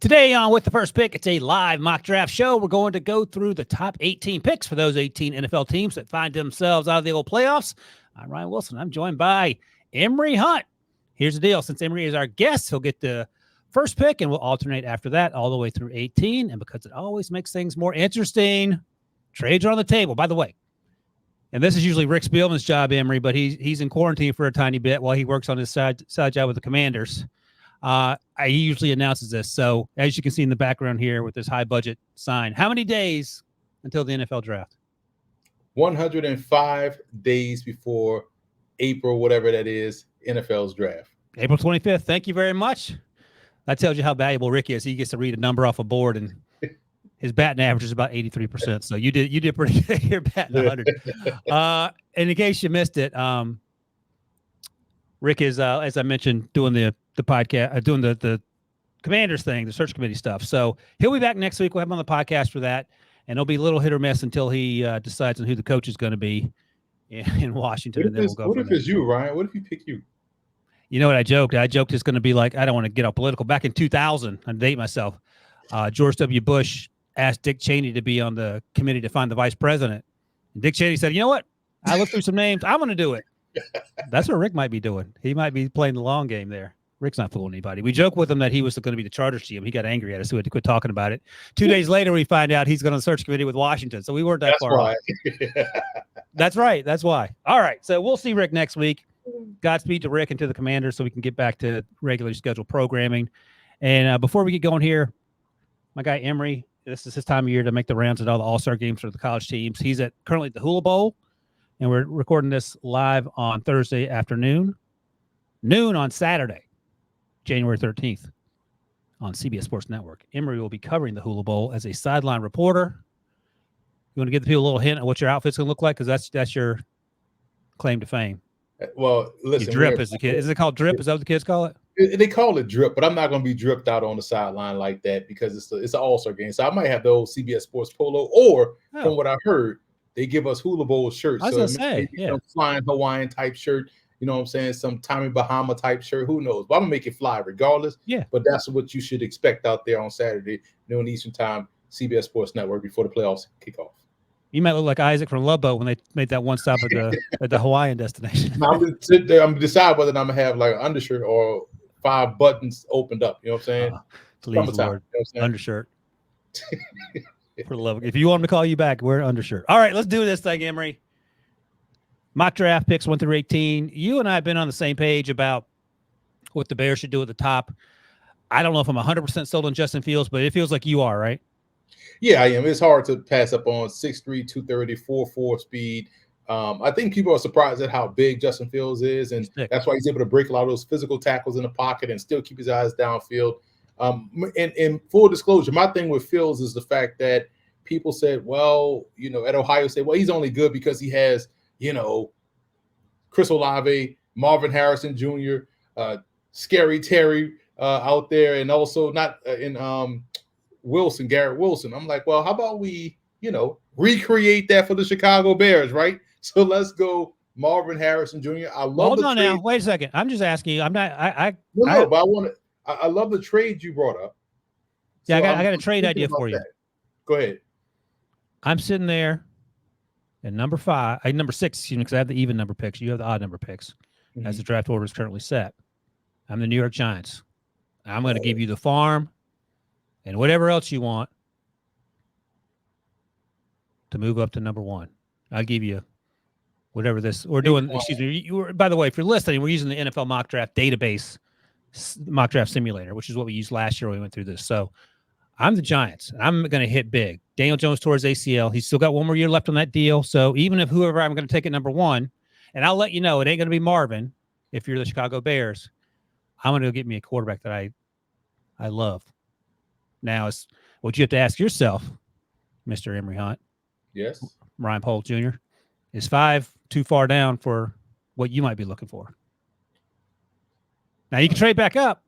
Today on With the First Pick, it's a live mock draft show. We're going to go through the top 18 picks for those 18 NFL teams that find themselves out of the old playoffs. I'm Ryan Wilson. I'm joined by Emory Hunt. Here's the deal. Since Emory is our guest, he'll get the first pick, and we'll alternate after that all the way through 18. And because it always makes things more interesting, trades are on the table. By the way, and this is usually Rick Spielman's job, Emory, but he's in quarantine for a tiny bit while he works on his side job with the Commanders. He usually announces this. So as you can see in the background here with this high budget sign, how many days until the NFL draft? 105 days before April, whatever that is, NFL's draft. April 25th. Thank you very much. That tells you how valuable Rick is. He gets to read a number off a board, and his batting average is about 83%. So you did pretty good. You're batting 100. And in case you missed it, Rick is, as I mentioned, doing the podcast, doing the Commanders thing, the search committee stuff. So he'll be back next week. We'll have him on the podcast for that. And it'll be a little hit or miss until he decides on who the coach is going to be in Washington. What if it's you, Ryan? What if you pick you? You know what I joked? I joked it's going to be like, I don't want to get all political. Back in 2000, I date myself, George W. Bush asked Dick Cheney to be on the committee to find the vice president. And Dick Cheney said, you know what? I looked through some names. I'm going to do it. That's what Rick might be doing. He might be playing the long game there. Rick's not fooling anybody. We joke with him that he was going to be the charter GM. He got angry at us. So we had to quit talking about it. 2 days later, we find out he's going to the search committee with Washington. So we weren't that far off. That's right. That's why. All right. So we'll see Rick next week. Godspeed to Rick and to the Commanders so we can get back to regularly scheduled programming. And before we get going here, my guy Emory, this is his time of year to make the rounds at all the all-star games for the college teams. He's currently at the Hula Bowl, and we're recording this live on Thursday afternoon, noon on Saturday, January 13th on CBS Sports Network. Emory will be covering the Hula Bowl as a sideline reporter. You want to give the people a little hint of what your outfit's going to look like? Because that's your claim to fame. Well, listen. You drip as the kid. Is it called drip? Is that what the kids call it? They call it drip, but I'm not going to be dripped out on the sideline like that because it's an all-star game. So I might have the old CBS Sports polo, or from what I heard, they give us Hula Bowl shirts. I was going to say, some flying Hawaiian type shirt. You know what I'm saying? Some Tommy Bahama type shirt. Who knows? But I'm going to make it fly regardless. Yeah. But that's what you should expect out there on Saturday, noon Eastern time, CBS Sports Network before the playoffs kick off. You might look like Isaac from Love Boat when they made that one stop at the Hawaiian destination. I'm going to sit there. I'm going to decide whether I'm going to have like an undershirt or 5 buttons opened up. You know what I'm saying? Please, Lord. You know what I'm saying? Undershirt. For love. If you want him to call you back, wear an undershirt. All right, let's do this thing, Emory. Mock draft picks 1 through 18. You and I have been on the same page about what the Bears should do at the top. I don't know if I'm 100% sold on Justin Fields, but it feels like you are, right? Yeah, I am. It's hard to pass up on 6'3", 230, 4.4 speed. I think people are surprised at how big Justin Fields is, and that's why he's able to break a lot of those physical tackles in the pocket and still keep his eyes downfield. And full disclosure, my thing with Fields is the fact that people said, well, you know, at Ohio State, well, he's only good because he has, you know, Chris Olave, Marvin Harrison Jr., Scary Terry out there, and also not in Garrett Wilson. I'm like, well, how about we, you know, recreate that for the Chicago Bears, right? So let's go Marvin Harrison Jr. I love Hold on now. Wait a second. I'm just asking you. I'm not. But I want to. I love the trade you brought up. Yeah, so I got a trade idea for you. Go ahead. I'm sitting there at number 6, excuse me, because I have the even number picks. You have the odd number picks as the draft order is currently set. I'm the New York Giants. I'm going to give you the farm and whatever else you want to move up to number 1. I'll give you whatever this we're doing. Excuse me. By the way, if you're listening, we're using the NFL mock draft database, mock draft simulator, which is what we used last year when we went through this. So I'm the Giants. I'm going to hit big. Daniel Jones towards ACL. He's still got 1 more year left on that deal. So even if whoever I'm going to take at number 1, and I'll let you know, it ain't going to be Marvin if you're the Chicago Bears. I'm going to go get me a quarterback that I love. Now, it's what you have to ask yourself, Mr. Emory Hunt. Yes. Ryan Pohl Jr. Is 5 too far down for what you might be looking for? Now you can trade back up.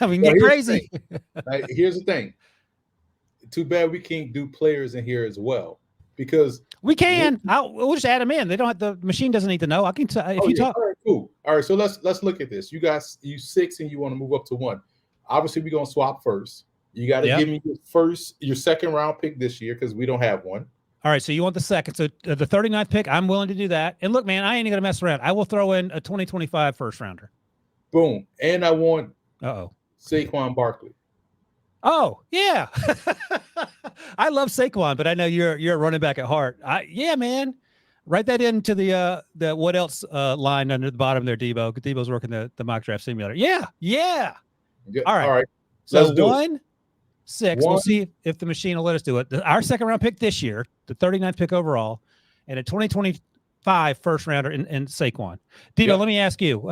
We can get crazy. Here's the thing. Too bad we can't do players in here as well, because we can. We'll just add them in. They don't have the machine doesn't need to know. I can if you talk. All right, cool. All right, so let's look at this. You 6 and you want to move up to 1. Obviously, we're gonna swap first. You got to give me your second round pick this year because we don't have one. All right, so you want the second. So the 39th pick, I'm willing to do that. And look, man, I ain't going to mess around. I will throw in a 2025 first rounder. Boom. And I want Saquon Barkley. Oh, yeah. I love Saquon, but I know you're a running back at heart. Yeah, man. Write that into the what else line under the bottom there, Debo. Debo's working the mock draft simulator. Yeah. All right. So let's do 1, 6. We'll see if the machine will let us do it. Our second round pick this year, the 39th pick overall, and a 2025 first rounder in Saquon. Debo, let me ask you,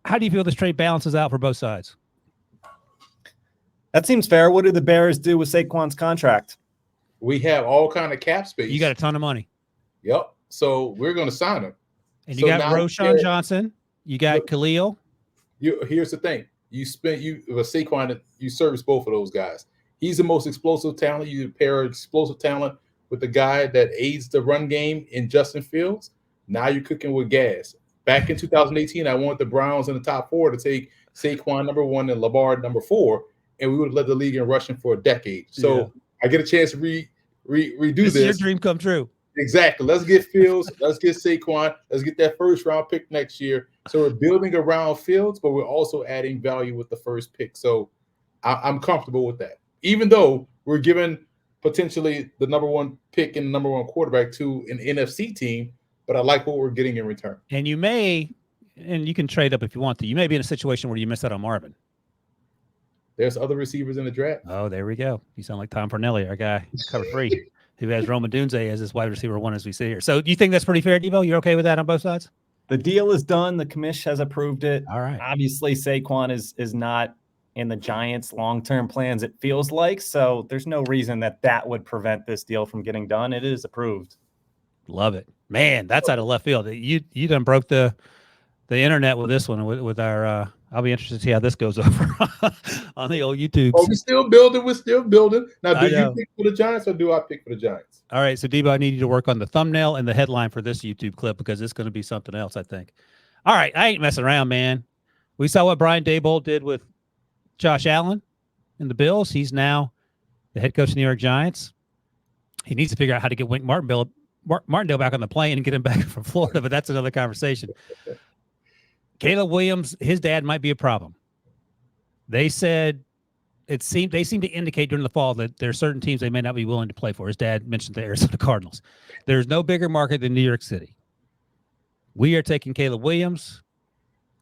how do you feel this trade balances out for both sides? That seems fair. What do the Bears do with Saquon's contract? We have all kind of cap space. You got a ton of money. Yep. So we're going to sign him. And you got Roschon Johnson. You got Khalil. Here's the thing. With Saquon, you service both of those guys. He's the most explosive talent. You pair explosive talent with the guy that aids the run game in Justin Fields. Now you're cooking with gas. Back in 2018, I wanted the Browns in the top 4 to take Saquon number 1 and Labard number 4. And we would have led the league in rushing for a decade. So I get a chance to redo this. Your dream come true. Exactly. Let's get Fields. Let's get Saquon. Let's get that first round pick next year. So we're building around Fields, but we're also adding value with the first pick. So I'm comfortable with that. Even though we're giving potentially the number 1 pick and the number 1 quarterback to an NFC team, but I like what we're getting in return. And you can trade up if you want to. You may be in a situation where you miss out on Marvin. There's other receivers in the draft. Oh, there we go. You sound like Tom Fornelli, our guy, cover 3, who has Roman Dunze as his wide receiver 1 as we sit here. So do you think that's pretty fair, Debo? You're okay with that on both sides? The deal is done. The commish has approved it. All right. Obviously, Saquon is not in the Giants' long-term plans, it feels like. So there's no reason that would prevent this deal from getting done. It is approved. Love it. Man, that's out of left field. You done broke the internet with this one with our I'll be interested to see how this goes over on the old YouTube. Oh, we're still building. Now, do you pick for the Giants or do I pick for the Giants? All right, so Debo, I need you to work on the thumbnail and the headline for this YouTube clip because it's going to be something else, I think. All right, I ain't messing around, man. We saw what Brian Daboll did with Josh Allen and the Bills. He's now the head coach of the New York Giants. He needs to figure out how to get Wink Martindale back on the plane and get him back from Florida, but that's another conversation. Caleb Williams, his dad might be a problem. They said they seemed to indicate during the fall that there are certain teams they may not be willing to play for. His dad mentioned the Arizona Cardinals. There's no bigger market than New York City. We are taking Caleb Williams,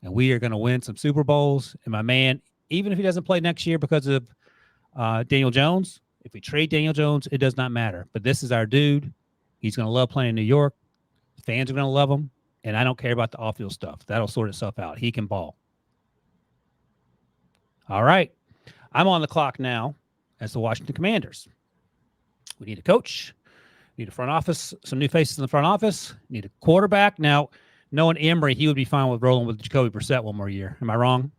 and we are going to win some Super Bowls. And my man, even if he doesn't play next year because of Daniel Jones, if we trade Daniel Jones, it does not matter. But this is our dude. He's going to love playing in New York. The fans are going to love him. And I don't care about the off-field stuff. That'll sort itself out. He can ball. All right. I'm on the clock now as the Washington Commanders. We need a coach. We need a front office, some new faces in the front office. We need a quarterback. Now, knowing Emery, he would be fine with rolling with Jacoby Brissett one more year. Am I wrong?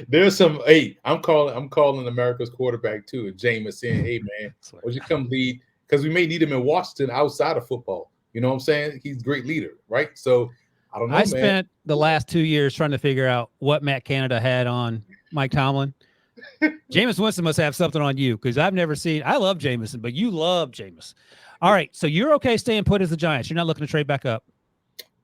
There's some. Hey, I'm calling America's quarterback too. Jameis saying, "Hey, man, would you come lead?" Because we may need him in Washington outside of football. You know what I'm saying? He's a great leader, right? So I don't know. I spent the last 2 years trying to figure out what Matt Canada had on Mike Tomlin. Jameis Winston must have something on you because I've never seen. I love Jameis, but you love Jameis. All right, so you're okay staying put as the Giants. You're not looking to trade back up.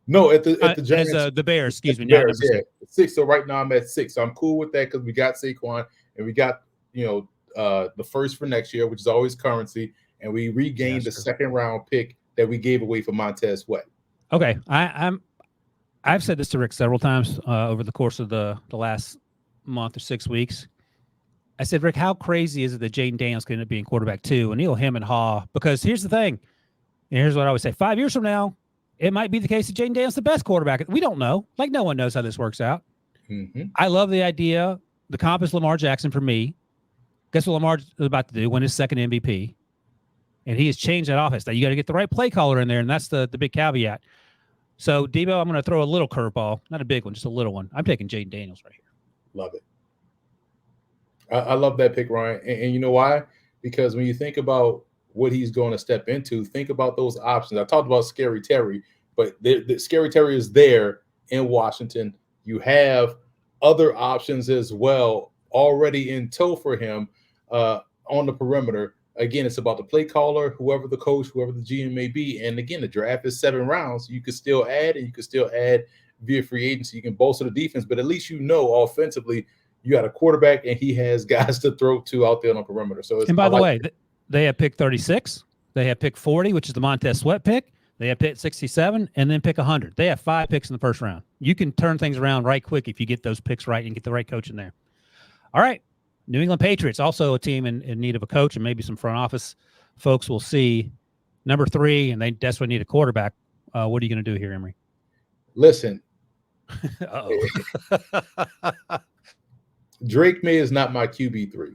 No, at the Giants, as the Bears. Excuse me. Bears, yeah, 6. So right now I'm at 6. So I'm cool with that because we got Saquon and we got the first for next year, which is always currency, and we regained the second round pick that we gave away for Montez Sweat. Okay, I've said this to Rick several times over the course of the last month or 6 weeks. I said, Rick, how crazy is it that Jayden Daniels could end up being quarterback 2 and him and Haw? Because here's the thing, and here's what I always say: 5 years from now, it might be the case that Jayden Daniels is the best quarterback. We don't know. Like no one knows how this works out. Mm-hmm. I love the idea. The comp is Lamar Jackson for me. Guess what Lamar is about to do? Win his second MVP. And he has changed that offense. Now, you got to get the right play caller in there, and that's the big caveat. So, Debo, I'm going to throw a little curveball. Not a big one, just a little one. I'm taking Jayden Daniels right here. Love it. I love that pick, Ryan. And you know why? Because when you think about what he's going to step into, think about those options. I talked about Scary Terry, but the Scary Terry is there in Washington. You have other options as well already in tow for him on the perimeter. Again, it's about the play caller, whoever the coach, whoever the GM may be. And again, the draft is 7 rounds. You can still add, and you can still add via free agency. You can bolster the defense, but at least offensively, you got a quarterback, and he has guys to throw to out there on the perimeter. So, and by the way, they have pick 36. They have pick 40, which is the Montez Sweat pick. They have pick 67, and then pick 100. They have 5 picks in the first round. You can turn things around right quick if you get those picks right and get the right coach in there. All right. New England Patriots, also a team in need of a coach, and maybe some front office folks will see. Number 3, and they desperately need a quarterback. What are you going to do here, Emory? Listen. Uh-oh. Drake May is not my QB3.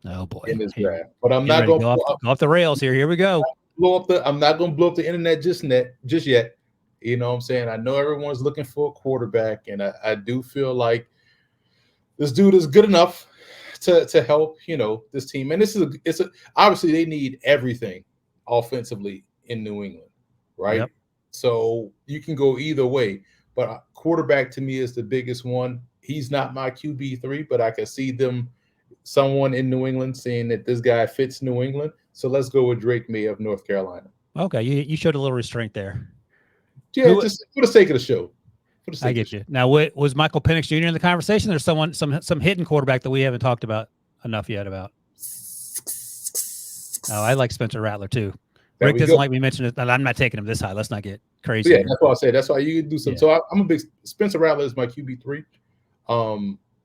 Oh, boy. In this draft. But I'm not going to go off the rails here. Here we go. I'm not going to blow up the internet just yet. You know what I'm saying? I know everyone's looking for a quarterback, and I do feel like this dude is good enough to help, this team. And obviously they need everything offensively in New England, right? Yep. So you can go either way, but quarterback to me is the biggest one. He's not my QB3, but I can see someone in New England saying that this guy fits New England. So let's go with Drake May of North Carolina. Okay, you showed a little restraint there. Yeah, just for the sake of the show. I get you. Now, was Michael Penix Jr. in the conversation? There's some hidden quarterback that we haven't talked about enough yet about. Oh, I like Spencer Rattler too. Rick doesn't like me mentioning it. I'm not taking him this high. Let's not get crazy. Yeah, that's what I say. That's why you can do some. Yeah. So I'm a big Spencer Rattler is my QB3.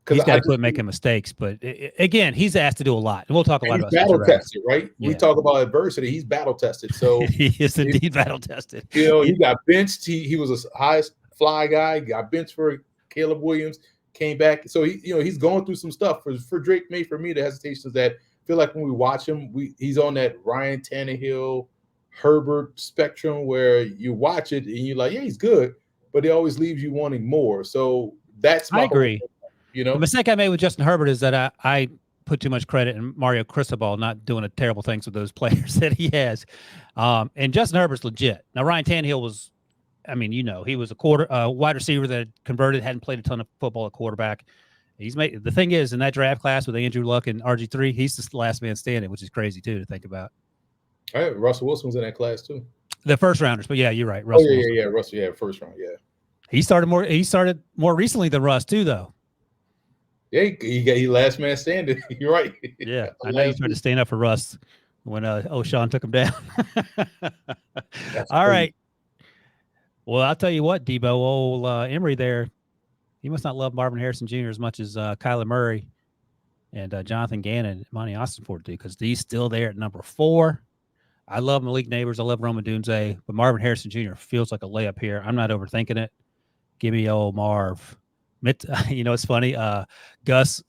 He's got to quit making mistakes, but again, he's asked to do a lot. And we'll talk a lot about battle tested, right? Yeah. We talk about adversity. He's battle tested. So he is indeed battle tested. He got benched. He was a highest fly guy. Got benched for Caleb Williams. Came back. So he's going through some stuff. For Drake May, for me, the hesitation is that I feel like when we watch him, he's on that Ryan Tannehill, Herbert spectrum where you watch it and you're like, yeah, he's good, but he always leaves you wanting more. So that's my I agree. The mistake I made with Justin Herbert is that I put too much credit in Mario Cristobal not doing terrible things with those players that he has. And Justin Herbert's legit. Now, Ryan Tannehill was, he was a wide receiver that had converted, hadn't played a ton of football at quarterback. The thing is, in that draft class with Andrew Luck and RG3, he's the last man standing, which is crazy too to think about. All right, Russell Wilson was in that class too. The first rounders, but yeah, you're right. Russell Russell, first round, yeah. He started more recently than Russ too, though. Yeah, he last man standing. You're right. Yeah, I know you tried to stand up for Russ when O'Shawn took him down. All right. Well, I'll tell you what, Debo, old Emory there, he must not love Marvin Harrison Jr. as much as Kyler Murray and Jonathan Gannon and Monty Austinford do, because he's still there at number 4. I love Malik Neighbors. I love Roma Dunze, but Marvin Harrison Jr. feels like a layup here. I'm not overthinking it. Give me old Marv. It's funny. Gus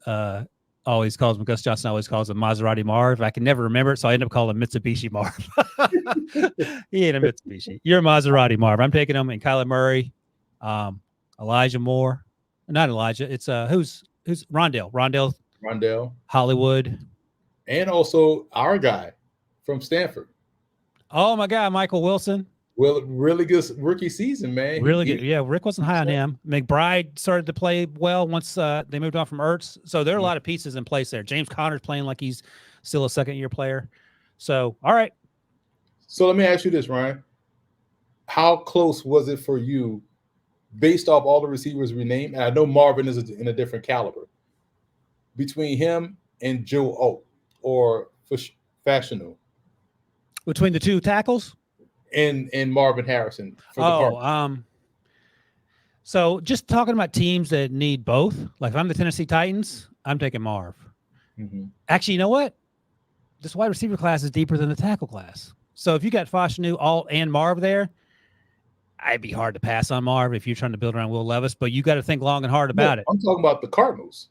always calls him, Gus Johnson always calls him Maserati Marv. I can never remember it, so I end up calling him Mitsubishi Marv. He ain't a Mitsubishi. You're a Maserati Marv. I'm taking him. And Kyler Murray, Elijah Moore. Not Elijah. It's who's Rondell. Hollywood. And also our guy from Stanford. Oh, my God, Michael Wilson. Well, really good rookie season, man. Really good. Yeah, Rick wasn't high on him. McBride started to play well once they moved on from Ertz. So there are a lot of pieces in place there. James Conner's playing like he's still a second-year player. So, all right. So let me ask you this, Ryan. How close was it for you, based off all the receivers we named? And I know Marvin is in a different caliber. Between him and Joe O or Fashanu? Between the two tackles? And Marvin Harrison. So just talking about teams that need both, like if I'm the Tennessee Titans, I'm taking Marv. Mm-hmm. Actually, you know what? This wide receiver class is deeper than the tackle class. So if you got Fashanu and Marv there, I'd be hard to pass on Marv if you're trying to build around Will Levis, but you got to think long and hard about it. I'm talking about the Cardinals.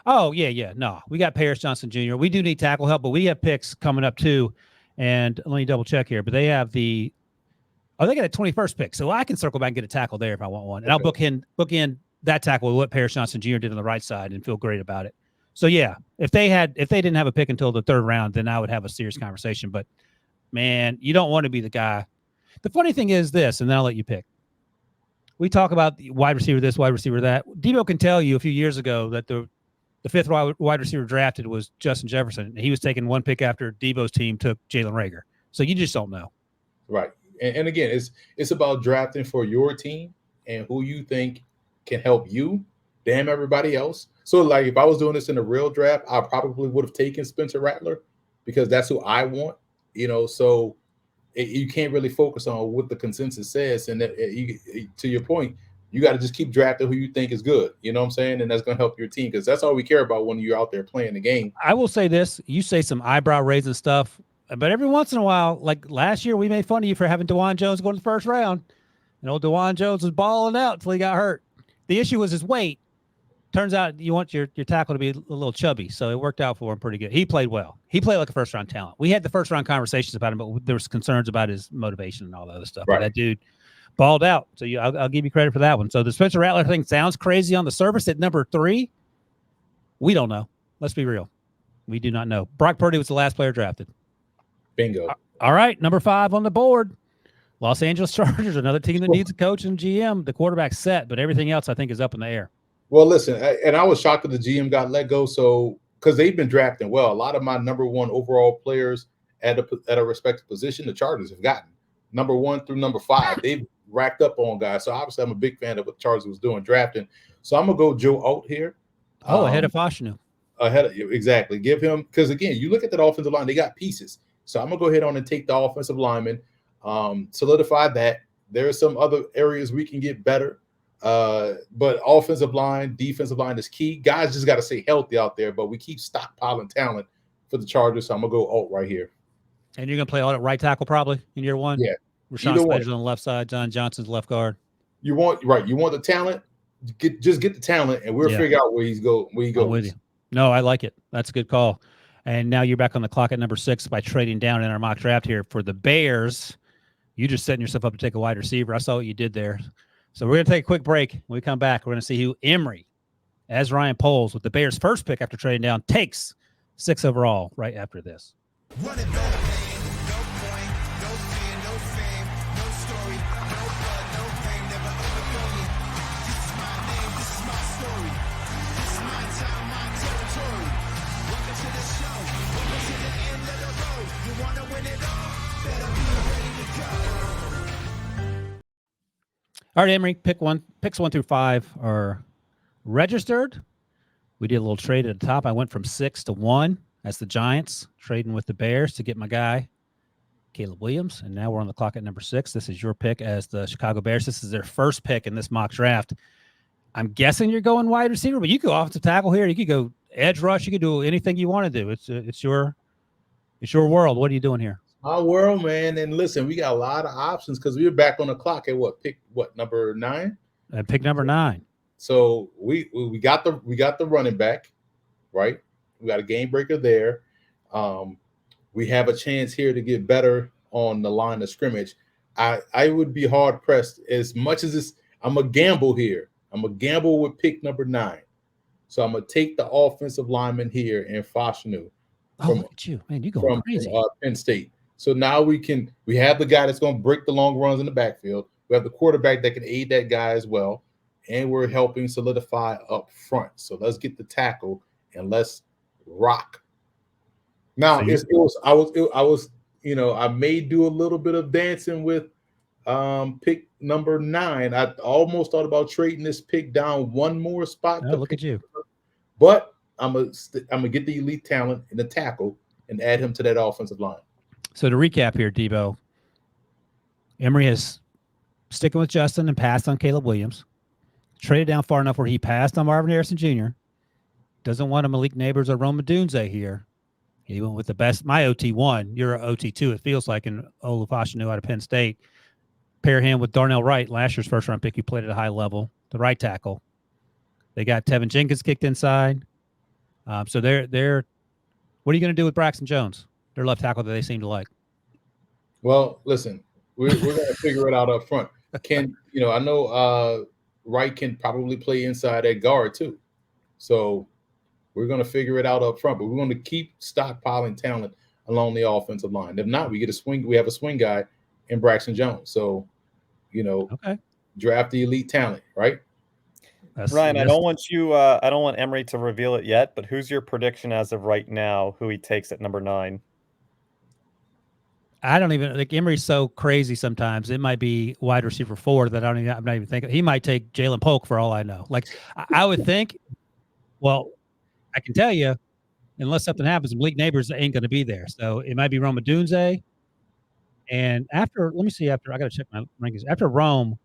Oh, yeah. No, we got Paris Johnson Jr. We do need tackle help, but we have picks coming up too. And let me double check here, but they have they got a 21st pick, so I can circle back and get a tackle there if I want one. And I'll book in that tackle with what Paris Johnson Jr. did on the right side and feel great about it. So yeah, if they didn't have a pick until the 3rd round, then I would have a serious conversation. But man, you don't want to be the guy. The funny thing is this, and then I'll let you pick. We talk about the wide receiver this, wide receiver that. Debo can tell you a few years ago that the The fifth wide receiver drafted was Justin Jefferson. He was taken one pick after Debo's team took Jalen Reagor. So you just don't know. Right. And again, it's about drafting for your team and who you think can help you, damn everybody else. So, like, if I was doing this in a real draft, I probably would have taken Spencer Rattler because that's who I want, so you can't really focus on what the consensus says. And to your point, you got to just keep drafting who you think is good. You know what I'm saying? And that's going to help your team because that's all we care about when you're out there playing the game. I will say this. You say some eyebrow-raising stuff, but every once in a while, like last year, we made fun of you for having DeJuan Jones go in the first round. And old DeJuan Jones was balling out until he got hurt. The issue was his weight. Turns out you want your tackle to be a little chubby, so it worked out for him pretty good. He played well. He played like a first-round talent. We had the first-round conversations about him, but there was concerns about his motivation and all the other stuff. Right. But that dude balled out, so I'll give you credit for that one. So the Spencer Rattler thing sounds crazy on the surface at number 3. We don't know. Let's be real. We do not know. Brock Purdy was the last player drafted. Bingo. All right, number 5 on the board. Los Angeles Chargers, another team that needs a coach and GM. The quarterback's set, but everything else I think is up in the air. Well, listen, and I was shocked that the GM got let go. So, because they've been drafting well, a lot of my number 1 overall players at a respective position, the Chargers have gotten number 1 through number 5. They've racked up on guys. So obviously, I'm a big fan of what the Chargers was doing drafting. So I'm gonna go Joe Alt here. Ahead of Fashanu. Exactly. Give him, because again, you look at that offensive line, they got pieces. So I'm gonna go ahead on and take the offensive lineman, solidify that. There are some other areas we can get better. But offensive line, defensive line is key. Guys just got to stay healthy out there, but we keep stockpiling talent for the Chargers. So I'm going to go Alt right here. And you're going to play Alt at right tackle probably in year 1? Yeah. Rashawn Slater's on the left side, John Johnson's left guard. You want the talent, just get the talent, and we'll figure out where he goes. I'm with you. No, I like it. That's a good call. And now you're back on the clock at number 6 by trading down in our mock draft here for the Bears. You just setting yourself up to take a wide receiver. I saw what you did there. So we're going to take a quick break. When we come back, we're going to see who Emory, as Ryan Poles, with the Bears' first pick after trading down, takes 6 overall right after this. Running back, no point, no fear, no fame, no story, no blood, no pain, never overcome me. This is my name, this is my story. This is my time, my territory. Welcome to the show. Welcome to the end of the road. You want to win it all? Better be ready to go. All right, Emory, picks 1 through 5 are registered. We did a little trade at the top. I went from 6 to 1 as the Giants, trading with the Bears to get my guy, Caleb Williams. And now we're on the clock at number 6. This is your pick as the Chicago Bears. This is their first pick in this mock draft. I'm guessing you're going wide receiver, but you could go offensive tackle here. You could go edge rush. You could do anything you want to do. It's your world. What are you doing here? Our world, man. And listen, we got a lot of options because we were back on the clock at number 9? Pick number 9. So we got the running back, right? We got a game breaker there. We have a chance here to get better on the line of scrimmage. I would be hard pressed as much as this. I'm a gamble here. I'm a gamble with pick number 9. So I'm gonna take the offensive lineman here in Fashanu. Look at you, man! You going crazy? From Penn State. So now we have the guy that's going to break the long runs in the backfield. We have the quarterback that can aid that guy as well. And we're helping solidify up front. So let's get the tackle and let's rock. Now, I may do a little bit of dancing with pick number 9. I almost thought about trading this pick down one more spot. Look at you. But I'm gonna get the elite talent in the tackle and add him to that offensive line. So to recap here, Debo, Emory is sticking with Justin and passed on Caleb Williams. Traded down far enough where he passed on Marvin Harrison Jr. Doesn't want a Malik Neighbors or Roma Dunze here. He went with the best. My OT1, your OT2, it feels like, in Olufashinu out of Penn State. Pair him with Darnell Wright, last year's first-round pick, who played at a high level, the right tackle. They got Tevin Jenkins kicked inside. So they're what are you going to do with Braxton Jones, their left tackle that they seem to like? Well, listen, we're going to figure it out up front. I know Wright can probably play inside at guard too. So we're going to figure it out up front, but we're going to keep stockpiling talent along the offensive line. If not, we have a swing guy in Braxton Jones. So, draft the elite talent, right? Ryan, I don't want Emery to reveal it yet, but who's your prediction as of right now? Who he takes at number 9? I don't even like Emery's so crazy sometimes. It might be wide receiver 4 that I'm not even thinking. He might take Jalen Polk for all I know. Like I would think. Well, I can tell you, unless something happens, Malik Neighbors ain't going to be there. So it might be Rome Odunze. And after, let me see. After I got to check my rankings. After Rome,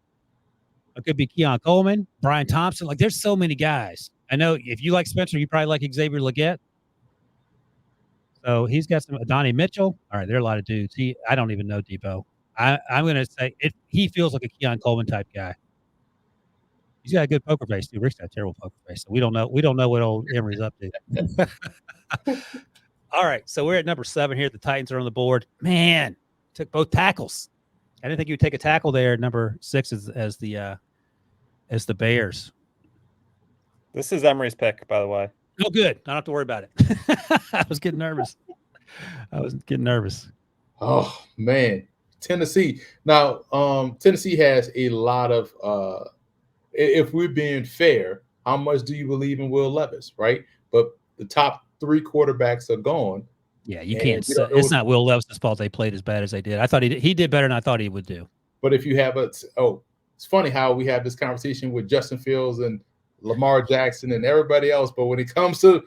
it could be Keon Coleman, Brian Thompson. Like there's so many guys. I know if you like Spencer, you probably like Xavier Legette. So he's got some Adonai Mitchell. All right, there are a lot of dudes. I don't even know Debo. I'm going to say he feels like a Keon Coleman type guy. He's got a good poker face too. Rick's got a terrible poker face, so we don't know what old Emery's up to. All right, so we're at number 7 here. The Titans are on the board. Man, took both tackles. I didn't think you would take a tackle there. Number 6 as the Bears. This is Emery's pick, by the way. Oh, good. I don't have to worry about it. I was getting nervous. Oh man, Tennessee. Now, Tennessee has a lot of. If we're being fair, how much do you believe in Will Levis, right? But the top 3 quarterbacks are gone. Yeah, you can't. It's not Will Levis's fault they played as bad as they did. I thought he did better than I thought he would do. But if you have it's funny how we have this conversation with Justin Fields and Lamar Jackson and everybody else, but when it comes to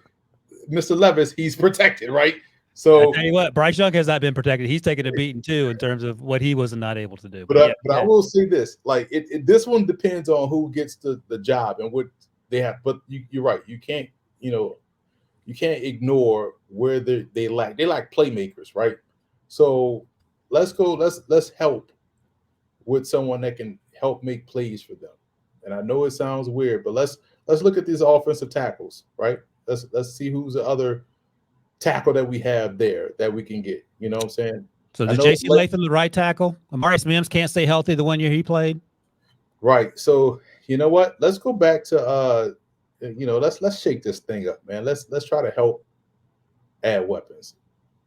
Mr. Levis, he's protected, right? So I tell you what, Bryce Young has not been protected. He's taken a beating too in terms of what he was not able to do. But I will say this: like this one depends on who gets the job and what they have. But you're right; you can't ignore where they lack. They lack playmakers, right? So let's go. Let's help with someone that can help make plays for them. And I know it sounds weird, but let's look at these offensive tackles, right? Let's see who's the other tackle that we have there that we can get. You know what I'm saying? So the J.C. Latham, the right tackle. Amarius Mims can't stay healthy the 1 year he played. Right. So you know what? Let's go back to let's shake this thing up, man. Let's try to help add weapons.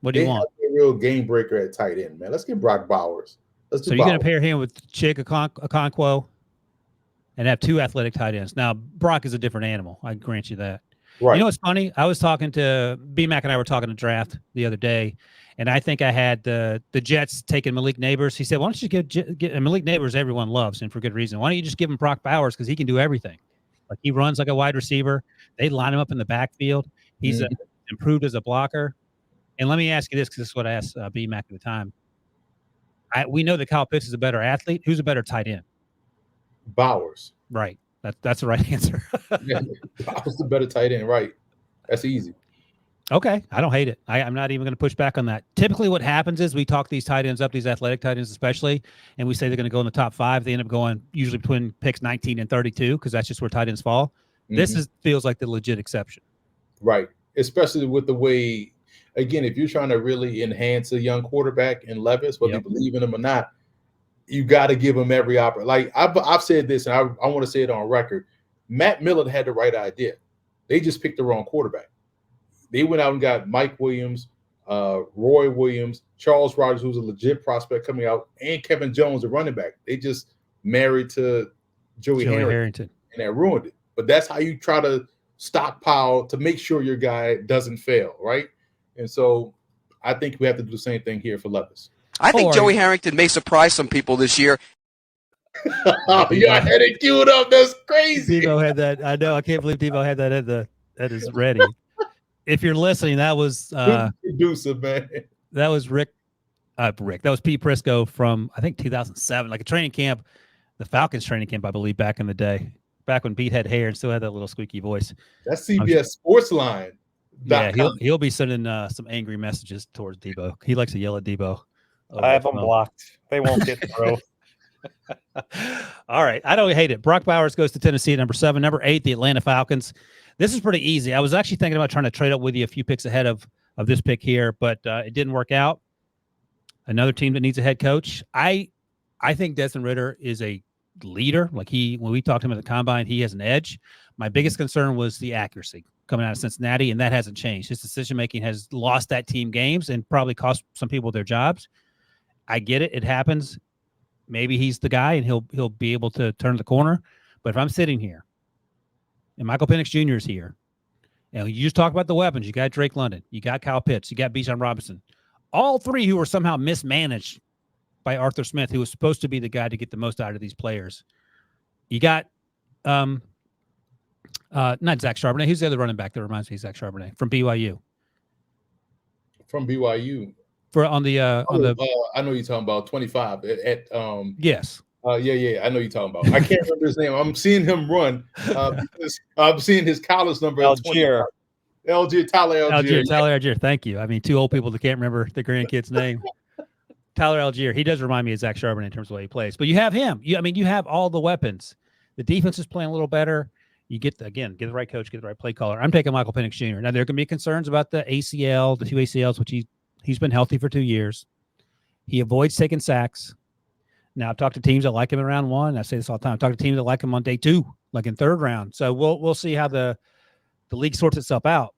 What do you want? A real game breaker at tight end, man. Let's get Brock Bowers. So you're going to pair him with Chick Okonkwo and have 2 athletic tight ends. Now, Brock is a different animal. I grant you that. Right. You know what's funny? I was talking to B-Mac and I were talking to draft the other day, and I think I had the Jets taking Malik Neighbors. He said, why don't you get Malik Neighbors everyone loves, and for good reason. Why don't you just give him Brock Bowers because he can do everything. Like he runs like a wide receiver. They line him up in the backfield. He's improved as a blocker. And let me ask you this because this is what I asked B-Mac at the time. We know that Kyle Pitts is a better athlete. Who's a better tight end? Bowers. Right. That's the right answer. Yeah, Bowers the better tight end. Right. That's easy. Okay. I don't hate it. I'm not even going to push back on that. Typically what happens is we talk these tight ends up, these athletic tight ends especially, and we say they're going to go in the top 5. They end up going usually between picks 19 and 32 because that's just where tight ends fall. Mm-hmm. This feels like the legit exception. Right. Especially with the way, again, if you're trying to really enhance a young quarterback in Levis, whether you believe in him or not, you got to give him every opportunity. Like I've said this, and I want to say it on record. Matt Millard had the right idea. They just picked the wrong quarterback. They went out and got Mike Williams, Roy Williams, Charles Rogers, who's a legit prospect coming out, and Kevin Jones, a running back. They just married to Joey Harrington, and that ruined it. But that's how you try to stockpile to make sure your guy doesn't fail, right? And so I think we have to do the same thing here for Levis. I think Joey Harrington may surprise some people this year. Oh, you got it queued up. That's crazy. Devo had that. I know. I can't believe Devo had that that is ready. If you're listening, that was producer, man. That was Rick. That was Pete Prisco from I think 2007, like a training camp, the Falcons training camp, I believe, back in the day, back when Pete had hair and still had that little squeaky voice. That's CBS Sports Line. Yeah, he'll be sending some angry messages towards Debo. He likes to yell at Debo. I have them blocked. They won't get through. All right. I don't hate it. Brock Bowers goes to Tennessee at number 7. Number 8, the Atlanta Falcons. This is pretty easy. I was actually thinking about trying to trade up with you a few picks ahead of this pick here, but it didn't work out. Another team that needs a head coach. I think Desmond Ridder is a leader. Like when we talked to him at the combine, he has an edge. My biggest concern was the accuracy coming out of Cincinnati, and that hasn't changed. His decision-making has lost that team games and probably cost some people their jobs. I get it. It happens. Maybe he's the guy and he'll be able to turn the corner. But if I'm sitting here and Michael Penix Jr. is here. And you just talk about the weapons. You got Drake London. You got Kyle Pitts. You got Bijan Robinson. All three who were somehow mismanaged by Arthur Smith, who was supposed to be the guy to get the most out of these players. You got not Zach Charbonnet. Who's the other running back that reminds me of Zach Charbonnet from BYU? From BYU. On the I know you're talking about 25 at yes. Yeah, I know you're talking about. I can't remember his name. I'm seeing him run because I'm seeing his college number. Algier. Tyler Algier. Tyler Algier. Thank you. I mean, two old people that can't remember the grandkid's name. Tyler Algier. He does remind me of Zach Charbonnet in terms of the way he plays. But you have him. You have all the weapons. The defense is playing a little better. You get the right coach, get the right play caller. I'm taking Michael Penix Jr. Now, there can be concerns about the ACL, the two ACLs, which he's been healthy for 2 years. He avoids taking sacks. Now, I've talked to teams that like him in round 1. I say this all the time. I've talked to teams that like him on day 2, like in 3rd round. So we'll see how the league sorts itself out.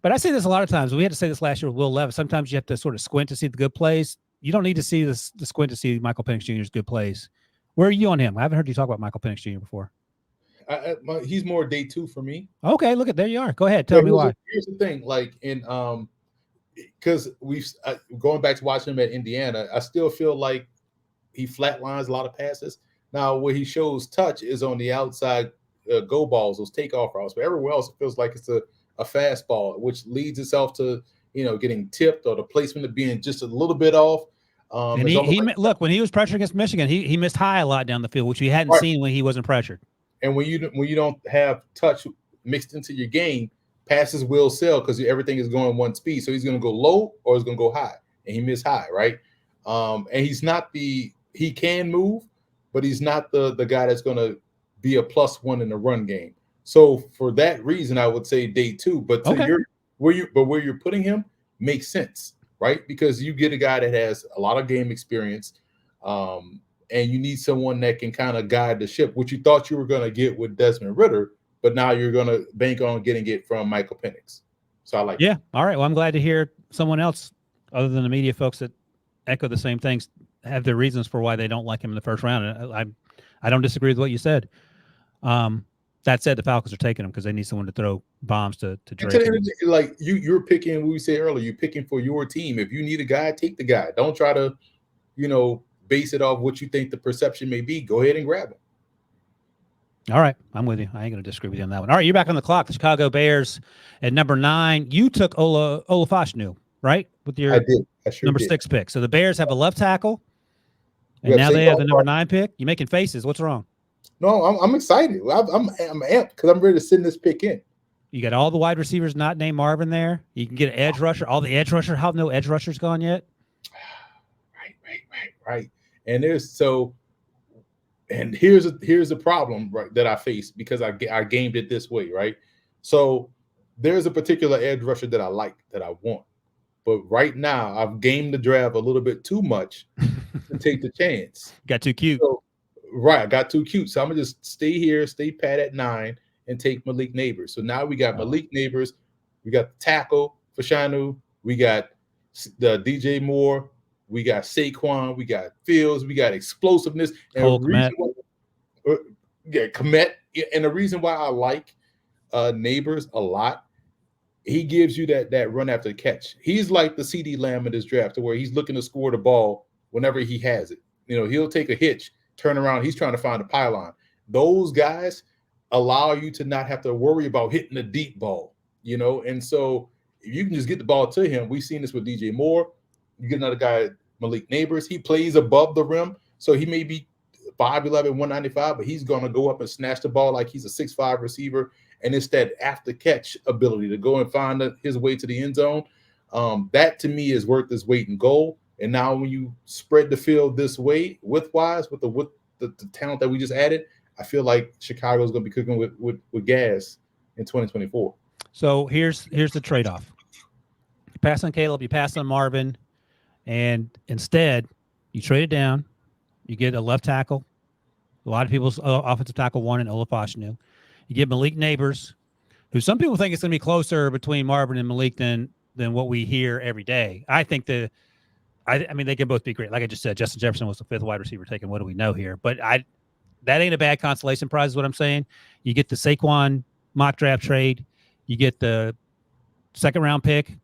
But I say this a lot of times. We had to say this last year with Will Levis. Sometimes you have to sort of squint to see the good plays. You don't need to see the squint to see Michael Penix Jr.'s good plays. Where are you on him? I haven't heard you talk about Michael Penix Jr. before. He's more day 2 for me. Okay, look at there you are. Go ahead, tell me why. Here's the thing, like because we've going back to watching him at Indiana, I still feel like he flatlines a lot of passes. Now, where he shows touch is on the outside go balls, those takeoff routes. But everywhere else, it feels like it's a fastball, which leads itself to getting tipped or the placement of being just a little bit off. And look, when he was pressured against Michigan, he missed high a lot down the field, which we hadn't seen when he wasn't pressured. And when you don't have touch mixed into your game, passes will sell because everything is going one speed. So he's going to go low or he's going to go high, and he missed high, right? And he's not he can move, but he's not the guy that's going to be a +1 in the run game. So for that reason, I would say day 2. But where you're putting him makes sense, right? Because you get a guy that has a lot of game experience, and you need someone that can kind of guide the ship, which you thought you were going to get with Desmond Ridder, but now you're going to bank on getting it from Michael Penix. So I like that. All right. Well, I'm glad to hear someone else other than the media folks that echo the same things have their reasons for why they don't like him in the first round. And I don't disagree with what you said. That said, the Falcons are taking him because they need someone to throw bombs to Drake. Like you're picking, we said earlier, you're picking for your team. If you need a guy, take the guy. Don't try to, base it off what you think the perception may be. Go ahead and grab him. All right. I'm with you. I ain't going to disagree with you on that one. All right. You're back on the clock. The Chicago Bears at number 9. You took Olafashnu, right? With your number 6 pick. So the Bears have a left tackle, and now they have the number 9 pick. You making faces. What's wrong? No, I'm excited. I'm amped because I'm ready to send this pick in. You got all the wide receivers not named Marvin there. You can get an edge rusher. All the edge rusher. How no edge rushers gone yet? Right. And here's a problem, right, that I faced because I gamed it this way, right? So there's a particular edge rusher that I like, that I want, but right now I've gamed the draft a little bit too much to take the chance. Got too cute. I got too cute. So I'm gonna just stay here, stay pat at 9, and take Malik Neighbors. So now we got Malik Neighbors, we got the tackle for Shanu, we got the DJ Moore, we got Saquon, we got Fields, we got explosiveness, and Komet. And the reason why I like Neighbors a lot, he gives you that run after the catch. He's like the CD Lamb in this draft, to where he's looking to score the ball whenever he has it. He'll take a hitch, turn around, he's trying to find a pylon. Those guys allow you to not have to worry about hitting a deep ball, and so if you can just get the ball to him. We've seen this with DJ Moore. You get another guy, Malik Neighbors, he plays above the rim, so he may be 5'11", 195, but he's going to go up and snatch the ball like he's a 6'5" receiver, and it's that after catch ability to go and find his way to the end zone. That to me is worth his weight in gold. And now when you spread the field this way, width-wise, with the talent that we just added, I feel like Chicago is going to be cooking with gas in 2024. So here's the trade-off. You pass on Caleb, you pass on Marvin, and instead you trade it down. You get a left tackle. A lot of people's offensive tackle 1 in Olafashnu. You get Malik Neighbors, who some people think it's going to be closer between Marvin and Malik than what we hear every day. I think I mean, they can both be great. Like I just said, Justin Jefferson was the 5th wide receiver taken. What do we know here? But that ain't a bad consolation prize is what I'm saying. You get the Saquon mock draft trade. You get the second round pick,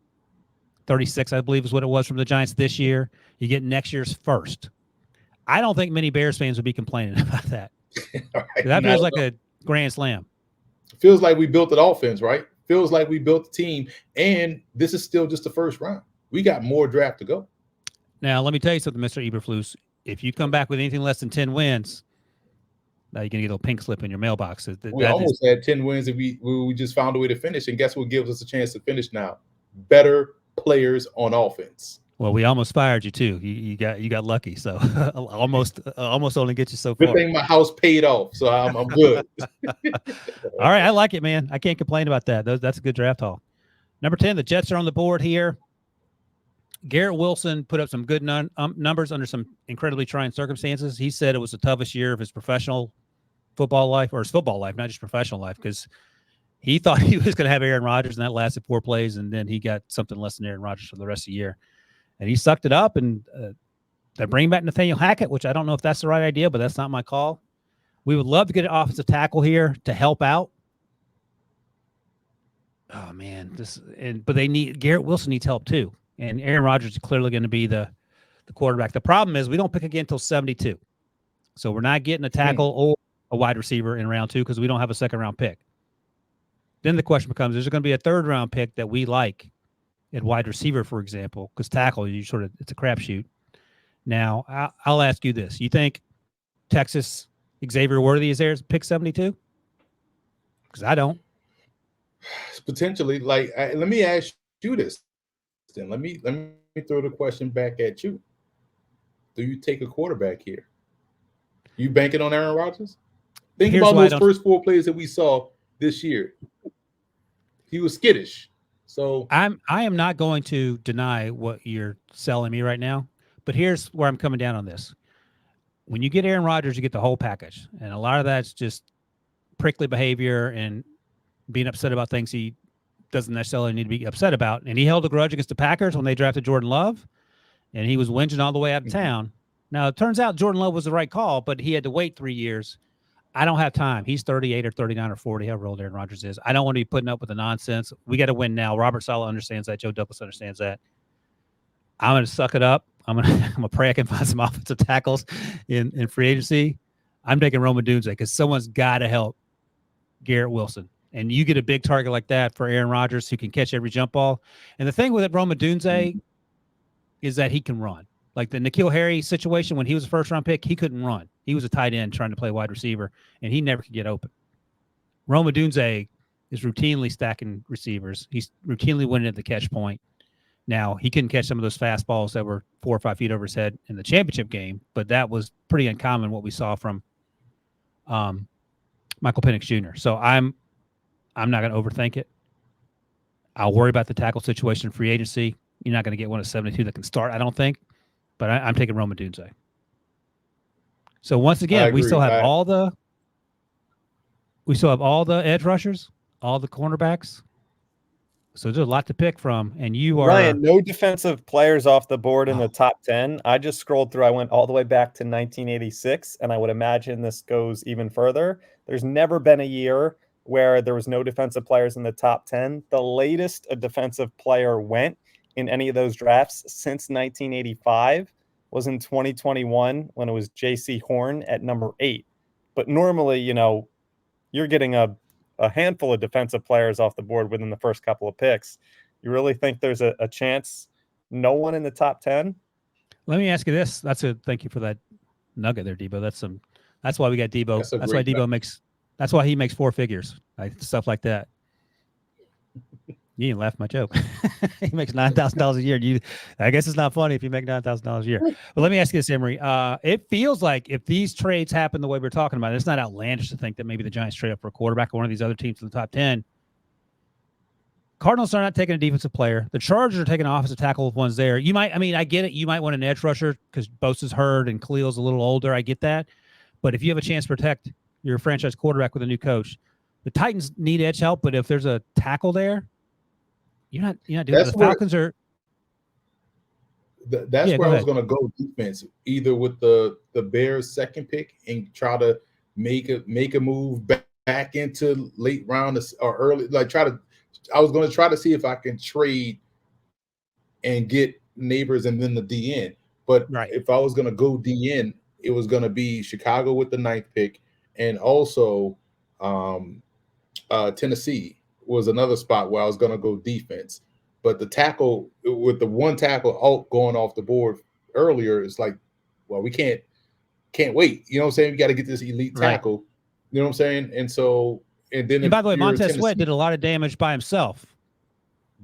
36, I believe is what it was from the Giants this year. You get next year's first. I don't think many Bears fans would be complaining about that. Right. That feels like a grand slam. Feels like we built an offense, right? Feels like we built the team, and this is still just the first round. We got more draft to go. Now, let me tell you something, Mr. Eberflus. If you come back with anything less than 10 wins, now you're going to get a little pink slip in your mailbox. We almost had 10 wins, and we just found a way to finish. And guess what gives us a chance to finish now? Better players on offense. Well, we almost fired you too. You got lucky. So almost only get you so far. Good thing my house paid off, so I'm good. All right, I like it, man. I can't complain about that. That's a good draft haul. Number 10, the Jets are on the board here. Garrett Wilson put up some good numbers under some incredibly trying circumstances. He said it was the toughest year of his professional football life, or his football life, not just professional life, because he thought he was going to have Aaron Rodgers, and that lasted 4 plays, and then he got something less than Aaron Rodgers for the rest of the year. And he sucked it up, and they're bringing back Nathaniel Hackett, which I don't know if that's the right idea, but that's not my call. We would love to get an offensive tackle here to help out. Oh, man. But Garrett Wilson needs help too. And Aaron Rodgers is clearly going to be the quarterback. The problem is we don't pick again until 72. So we're not getting a tackle or a wide receiver in round 2 because we don't have a second-round pick. Then the question becomes, is there going to be a third-round pick that we like at wide receiver, for example? Because tackle, it's a crapshoot. Now, I'll ask you this. You think Texas Xavier Worthy is there as pick 72? Because I don't. Potentially. Let me ask you this. Then let me throw the question back at you. Do you take a quarterback here? You banking on Aaron Rodgers? Think about those first 4 plays that we saw this year. He was skittish. So I am not going to deny what you're selling me right now, but here's where I'm coming down on this. When you get Aaron Rodgers, you get the whole package, and a lot of that's just prickly behavior and being upset about things he doesn't necessarily need to be upset about. And he held a grudge against the Packers when they drafted Jordan Love, and he was whinging all the way out of town. Now, it turns out Jordan Love was the right call, but he had to wait 3 years. I don't have time. He's 38 or 39 or 40, however old Aaron Rodgers is. I don't want to be putting up with the nonsense. We got to win now. Robert Saleh understands that. Joe Douglas understands that. I'm going to suck it up. I'm gonna pray I can find some offensive tackles in free agency. I'm taking Rome Odunze because someone's got to help Garrett Wilson. And you get a big target like that for Aaron Rodgers who can catch every jump ball. And the thing with Rome Odunze is that he can run. Like the N'Keal Harry situation when he was a first-round pick, he couldn't run. He was a tight end trying to play wide receiver, and he never could get open. Rome Odunze is routinely stacking receivers. He's routinely winning at the catch point. Now, he couldn't catch some of those fastballs that were 4 or 5 feet over his head in the championship game, but that was pretty uncommon what we saw from Michael Penix Jr. So I'm not going to overthink it. I'll worry about the tackle situation in free agency. You're not going to get one of 72 that can start, I don't think. But I'm taking Rome Odunze. So once again, we still have all the edge rushers, all the cornerbacks. So there's a lot to pick from, and you are Ryan. No defensive players off the board in the top 10. I just scrolled through. I went all the way back to 1986, and I would imagine this goes even further. There's never been a year where there was no defensive players in the top 10. The latest a defensive player went in any of those drafts since 1985 was in 2021 when it was J.C. Horn at number 8. But normally, you're getting a handful of defensive players off the board within the first couple of picks. You really think there's a chance no one in the top 10? Let me ask you this. Thank you for that nugget there, Debo. That's why we got Debo. That's why Debo that's why he makes 4 figures, stuff like that. You didn't laugh at my joke. He makes $9,000 a year. I guess it's not funny if you make $9,000 a year. But let me ask you this, Emery. It feels like if these trades happen the way we're talking about, it's not outlandish to think that maybe the Giants trade up for a quarterback or one of these other teams in the top 10. Cardinals are not taking a defensive player. The Chargers are taking an offensive tackle if one's there. I get it. You might want an edge rusher because Bosa's hurt and Khalil's a little older. I get that. But if you have a chance to protect your franchise quarterback with a new coach, the Titans need edge help. But if there's a tackle there, you're not doing it. The Falcons are. That's where I was going to go defense, either with the Bears' second pick and try to make a move back back into late round or early, like I was going to try to see if I can trade and get Neighbors and then the DN. But if I was going to go DN, it was going to be Chicago with the 9th pick, and also Tennessee was another spot where I was going to go defense. But the tackle, with the one tackle going off the board earlier, it's like, well, we can't wait. You know what I'm saying? We got to get this elite tackle. You know what I'm saying? And so, and then by the way, Montez Sweat did a lot of damage by himself.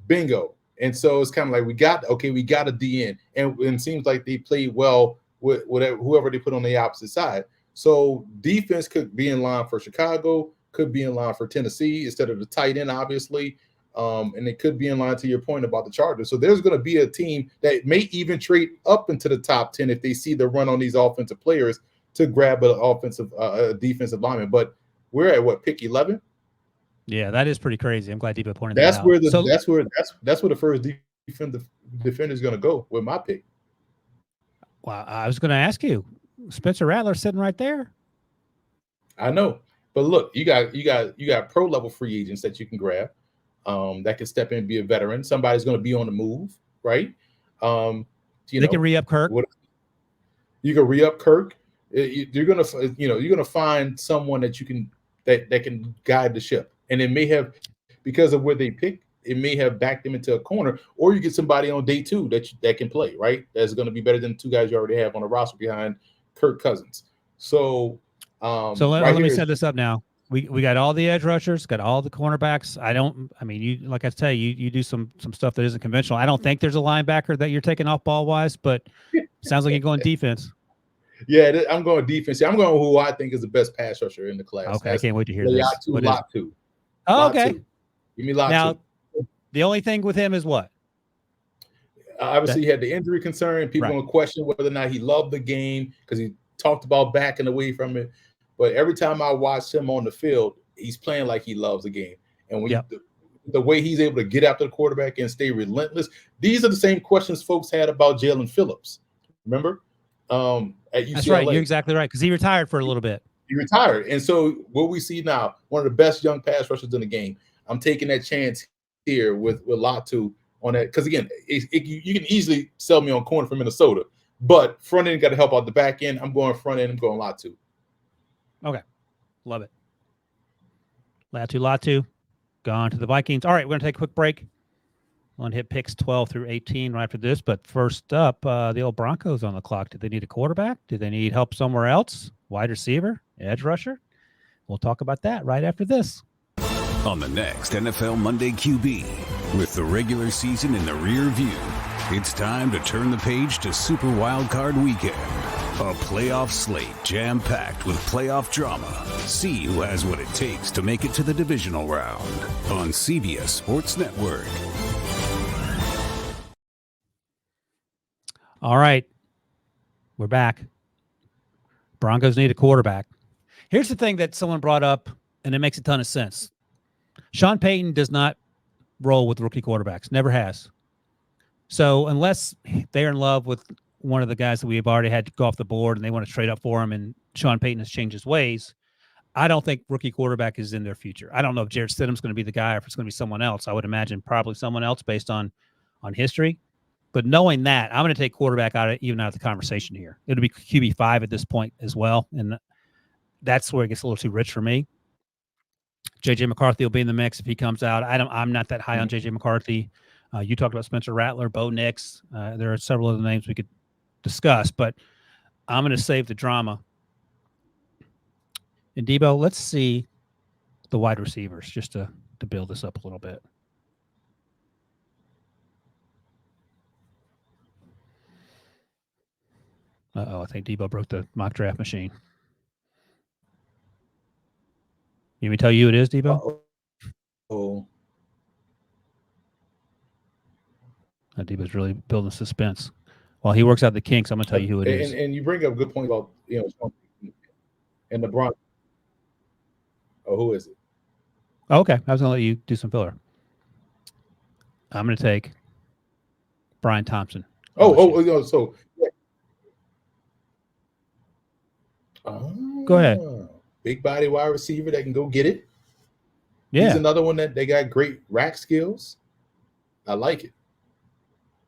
Bingo. And so it's kind of like we got a DN, and it seems like they played well with whoever they put on the opposite side. So defense could be in line for Chicago, could be in line for Tennessee instead of the tight end, obviously. And it could be in line to your point about the Chargers. So there's going to be a team that may even trade up into the top 10 if they see the run on these offensive players to grab a defensive lineman. But we're at what, pick 11? Yeah, that is pretty crazy. I'm glad Debo pointed that out. That's where the first defender is going to go with my pick. Well, I was going to ask you, Spencer Rattler sitting right there. I know, but look, you got pro level free agents that you can grab. That can step in and be a veteran. Somebody's going to be on the move, right? They can re-up Kirk. You can re-up Kirk. You're gonna find someone that you can that can guide the ship, and it may have, because of where they pick, it may have backed them into a corner, or you get somebody on day 2 that can play, right? That's going to be better than the 2 guys you already have on the roster behind Kirk Cousins. So, let me set this up now. We got all the edge rushers, got all the cornerbacks. You, like I tell you do some stuff that isn't conventional. I don't think there's a linebacker that you're taking off ball wise, but it sounds like you're going defense. Yeah, I'm going defense. I'm going who I think is the best pass rusher in the class. Okay, I can't wait to hear this. Latu. Oh, okay. Give me Latu. Now, the only thing with him is what? Obviously, he had the injury concern. People going to question whether or not he loved the game because he talked about backing away from it. But every time I watch him on the field, he's playing like he loves the game. And when the way he's able to get after the quarterback and stay relentless, these are the same questions folks had about Jalen Phillips. Remember? At UCLA. That's right. You're exactly right, because he retired for a little bit. He retired. And so what we see now, one of the best young pass rushers in the game. I'm taking that chance here with Latu on that. Because, again, you can easily sell me on corner from Minnesota. But front end got to help out the back end. I'm going front end. I'm going Latu. Okay. Love it. Latu. Gone to the Vikings. All right, we're going to take a quick break. On hit picks 12 through 18 right after this. But first up, the old Broncos on the clock. Do they need a quarterback? Do they need help somewhere else? Wide receiver? Edge rusher? We'll talk about that right after this. On the next NFL Monday QB, with the regular season in the rear view, it's time to turn the page to Super Wildcard Weekend. A playoff slate jam-packed with playoff drama. See who has what it takes to make it to the divisional round on CBS Sports Network. All right, we're back. Broncos need a quarterback. Here's the thing that someone brought up, and it makes a ton of sense. Sean Payton does not roll with rookie quarterbacks, never has. So unless they're in love with one of the guys that we've already had to go off the board and they want to trade up for him and Sean Payton has changed his ways, I don't think rookie quarterback is in their future. I don't know if Jarrett Stidham's going to be the guy or if it's going to be someone else. I would imagine probably someone else based on history. But knowing that, I'm going to take quarterback out of the conversation here. It'll be QB5 at this point as well, and that's where it gets a little too rich for me. J.J. McCarthy will be in the mix if he comes out. I'm not that high on J.J. McCarthy. You talked about Spencer Rattler, Bo Nix. There are several other names we could discuss, but I'm going to save the drama. And Debo, let's see the wide receivers just to build this up a little bit. I think Debo broke the mock draft machine. You want me to tell you who it is, Debo? Debo's really building suspense. While he works out the kinks, I'm going to tell you who it is. And you bring up a good point about, and the Broncos. Oh, who is it? Oh, okay. I was going to let you do some filler. I'm going to take Brian Thompson. So go ahead. big body wide receiver that can go get it. Yeah. He's another one that they got great rack skills. I like it.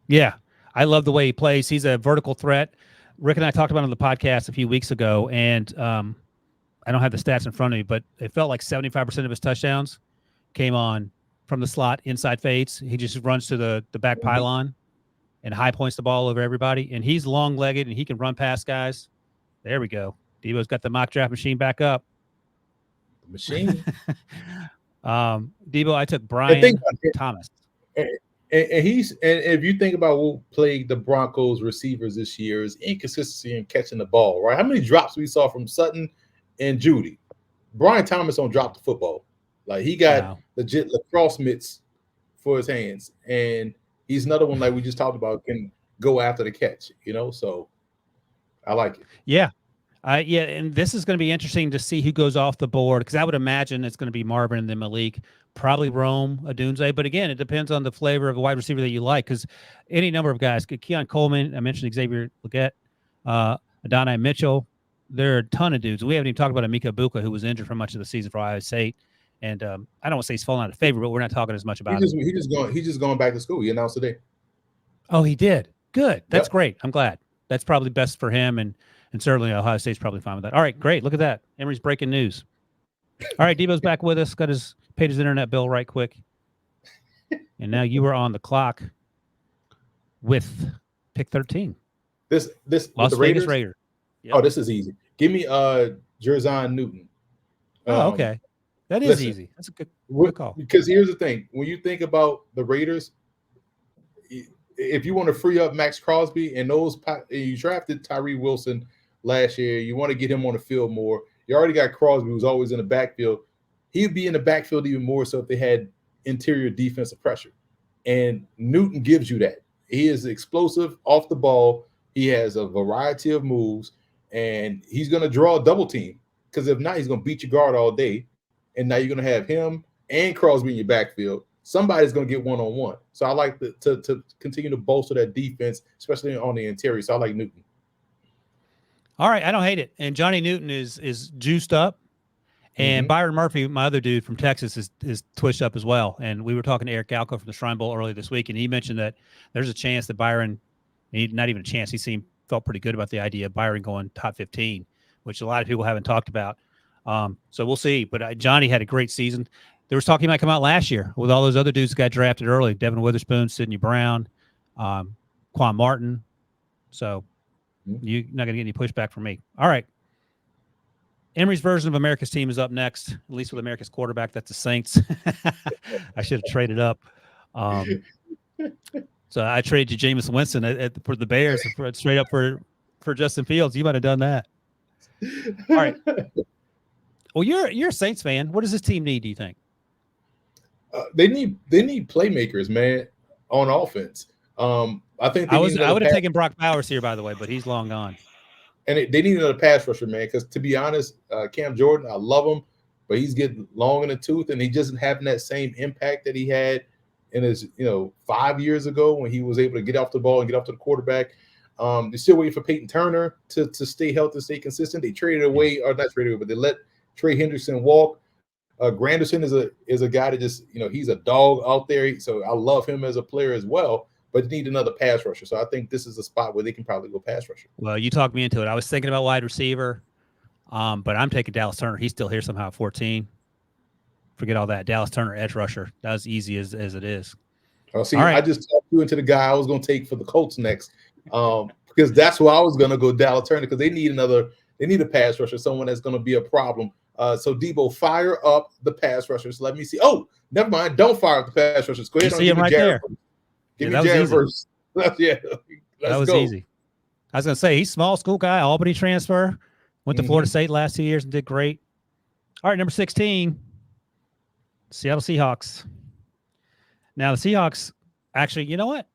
Yeah. I love the way he plays. He's a vertical threat. Rick and I talked about it on the podcast a few weeks ago, and I don't have the stats in front of me, but it felt like 75% of his touchdowns came on from the slot inside fades. He just runs to the back pylon and high points the ball over everybody. And he's long-legged, and he can run past guys. There we go. Debo's got the mock draft machine back up. The machine. Debo, I took Brian Thomas. And if you think about what plagued the Broncos receivers this year is inconsistency in catching the ball, right? How many drops we saw from Sutton and Judy? Brian Thomas don't drop the football. Like, he got legit lacrosse mitts for his hands, and he's another one like we just talked about can go after the catch, so I like it. Yeah. And this is going to be interesting to see who goes off the board, because I would imagine it's going to be Marvin and then Malik, probably Rome, Adunze. But again, it depends on the flavor of a wide receiver that you like, because any number of guys, Keon Coleman, I mentioned Xavier Legette, Adonai Mitchell, there are a ton of dudes. We haven't even talked about Emeka Buka, who was injured for much of the season for Ohio State. And I don't want to say he's fallen out of favor, but we're not talking as much about him. He's just going back to school. He announced today. Oh, he did. Good. That's great. I'm glad. That's probably best for him, and certainly Ohio State's probably fine with that. All right, great. Look at that. Emory's breaking news. All right, Debo's back with us. Paid his internet bill right quick. And now you are on the clock with pick 13. This Las Vegas Raiders. Yep. Oh, this is easy. Give me Jerzon Newton. Okay. That is easy. That's a good call. Because here's the thing. When you think about the Raiders, if you want to free up Max Crosby and you drafted Tyree Wilson last year, you want to get him on the field more. You already got Crosby, who's always in the backfield. He'd be in the backfield even more so if they had interior defensive pressure. And Newton gives you that. He is explosive off the ball. He has a variety of moves, and he's going to draw a double team, because if not, he's going to beat your guard all day. And now you're going to have him and Crosby in your backfield. Somebody's going to get one-on-one. So I like to continue to bolster that defense, especially on the interior. So I like Newton. All right, I don't hate it. And Johnny Newton is juiced up. And Byron Murphy, my other dude from Texas, is twitched up as well. And we were talking to Eric Galko from the Shrine Bowl earlier this week, and he mentioned that there's a chance that Byron, not even a chance, felt pretty good about the idea of Byron going top 15, which a lot of people haven't talked about. So we'll see. But Johnny had a great season. There was talk he might come out last year with all those other dudes that got drafted early: Devin Witherspoon, Sidney Brown, Quan Martin. So you're not going to get any pushback from me. All right. Emory's version of America's team is up next, at least with America's quarterback. That's the Saints. I should have traded up. So I traded you Jameis Winston for the Bears straight up for Justin Fields. You might have done that. All right. Well, you're a Saints fan. What does this team need, do you think? They need playmakers, man, on offense. I think I would have taken Brock Bowers here, by the way, but he's long gone. And they need another pass rusher, man, because to be honest, Cam Jordan, I love him, but he's getting long in the tooth, and he doesn't have that same impact that he had in his 5 years ago when he was able to get off the ball and get off to the quarterback. They're still waiting for Peyton Turner to stay healthy, stay consistent. They traded away, or not traded away, but they let Trey Hendrickson walk. Granderson is a guy that just, he's a dog out there. So I love him as a player as well, but they need another pass rusher. So I think this is a spot where they can probably go pass rusher. Well, you talked me into it. I was thinking about wide receiver, but I'm taking Dallas Turner. He's still here somehow at 14. Forget all that. Dallas Turner, edge rusher. That's as easy as it is. Oh, see, right. I just talked you into the guy I was going to take for the Colts next, because that's who I was going to go, Dallas Turner, because they need a pass rusher, someone that's going to be a problem. So Debo, fire up the pass rushers. Let me see. Oh, never mind. Don't fire up the pass rushers. Go ahead and see him right there. Give me Jared first. Yeah, that was easy. I was going to say, he's small school guy, Albany transfer, went to Florida State last 2 years and did great. All right, number 16, Seattle Seahawks. Now the Seahawks, actually, you know what?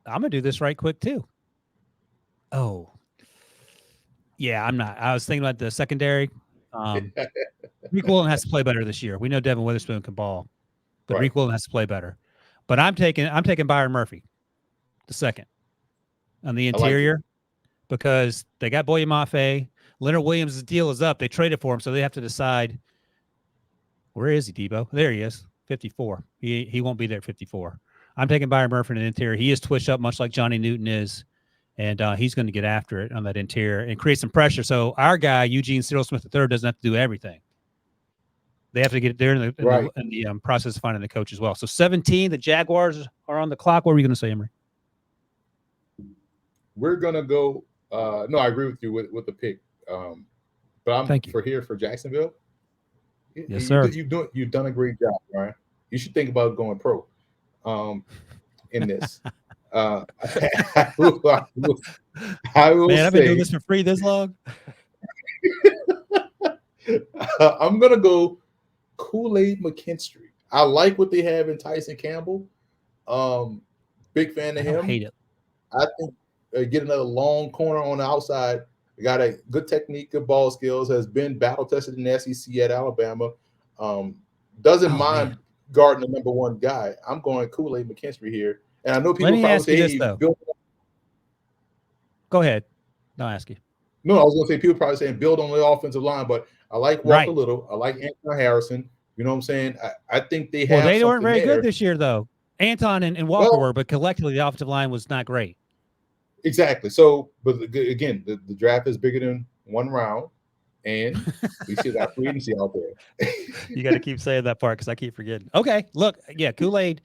I'm going to do this right quick too. Oh, yeah, I'm not. I was thinking about the secondary. Reek Willen has to play better this year. We know Devin Witherspoon can ball, but Reek Willen has to play better. But I'm taking Byron Murphy, the second, on the interior, because they got Boye Mafe. Leonard Williams' deal is up. They traded for him, so they have to decide. Where is he, Debo? There he is, 54. He won't be there at 54. I'm taking Byron Murphy in the interior. He is twitched up much like Johnny Newton is, and he's going to get after it on that interior and create some pressure. So our guy, Eugene Cyril Smith III, doesn't have to do everything. They have to get there in the process of finding the coach as well. So 17, the Jaguars are on the clock. What were you going to say, Emery? We're going to go. No, I agree with you with the pick. But I'm for Jacksonville. Yes, sir. You've done a great job, Ryan. You should think about going pro in this. I will Man, I've been doing this for free this long. I'm going to go Kool-Aid McKinstry. I like what they have in Tyson Campbell. Big fan of him. I hate it. I think get another long corner on the outside. Got a good technique, good ball skills, has been battle tested in the SEC at Alabama. Doesn't mind guarding the number one guy. I'm going Kool-Aid McKinstry here. And I know people probably say, this, go ahead. No, ask you. No, I was going to say people probably saying build on the offensive line, but I like Walker Little. I like Anton Harrison. You know what I'm saying? I think they have. Well, they weren't very good this year, though. Anton and Walker were, but collectively the offensive line was not great. Exactly. So, but again, the draft is bigger than one round, and we still got free agency out there. You got to keep saying that part because I keep forgetting. Okay, look, Kool-Aid.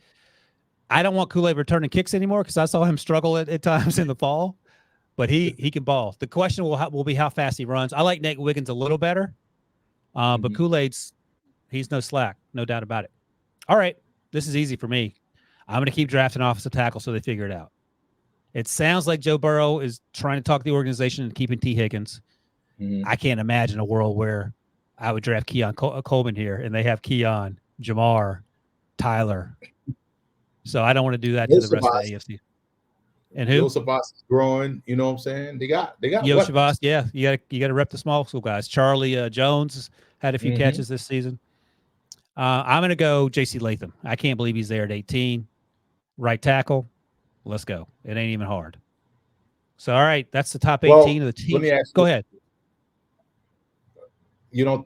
I don't want Kool-Aid returning kicks anymore because I saw him struggle at times in the fall, but he can ball. The question will be how fast he runs. I like Nate Wiggins a little better, but Kool-Aid's he's no slack, no doubt about it. All right, this is easy for me. I'm going to keep drafting offensive tackle so they figure it out. It sounds like Joe Burrow is trying to talk the organization and keeping T. Higgins. I can't imagine a world where I would draft Keon Coleman here, and they have Keon, Jamar, Tyler. So I don't want to do that to the rest of the AFC. And who? Savas is growing. You know what I'm saying? They got Savas. Yeah, you got to rep the small school guys. Charlie Jones had a few catches this season. I'm going to go J.C. Latham. I can't believe he's there at 18. Right tackle. Let's go. It ain't even hard. So, all right, that's the top 18 of the team. Let me ask go ahead. You don't.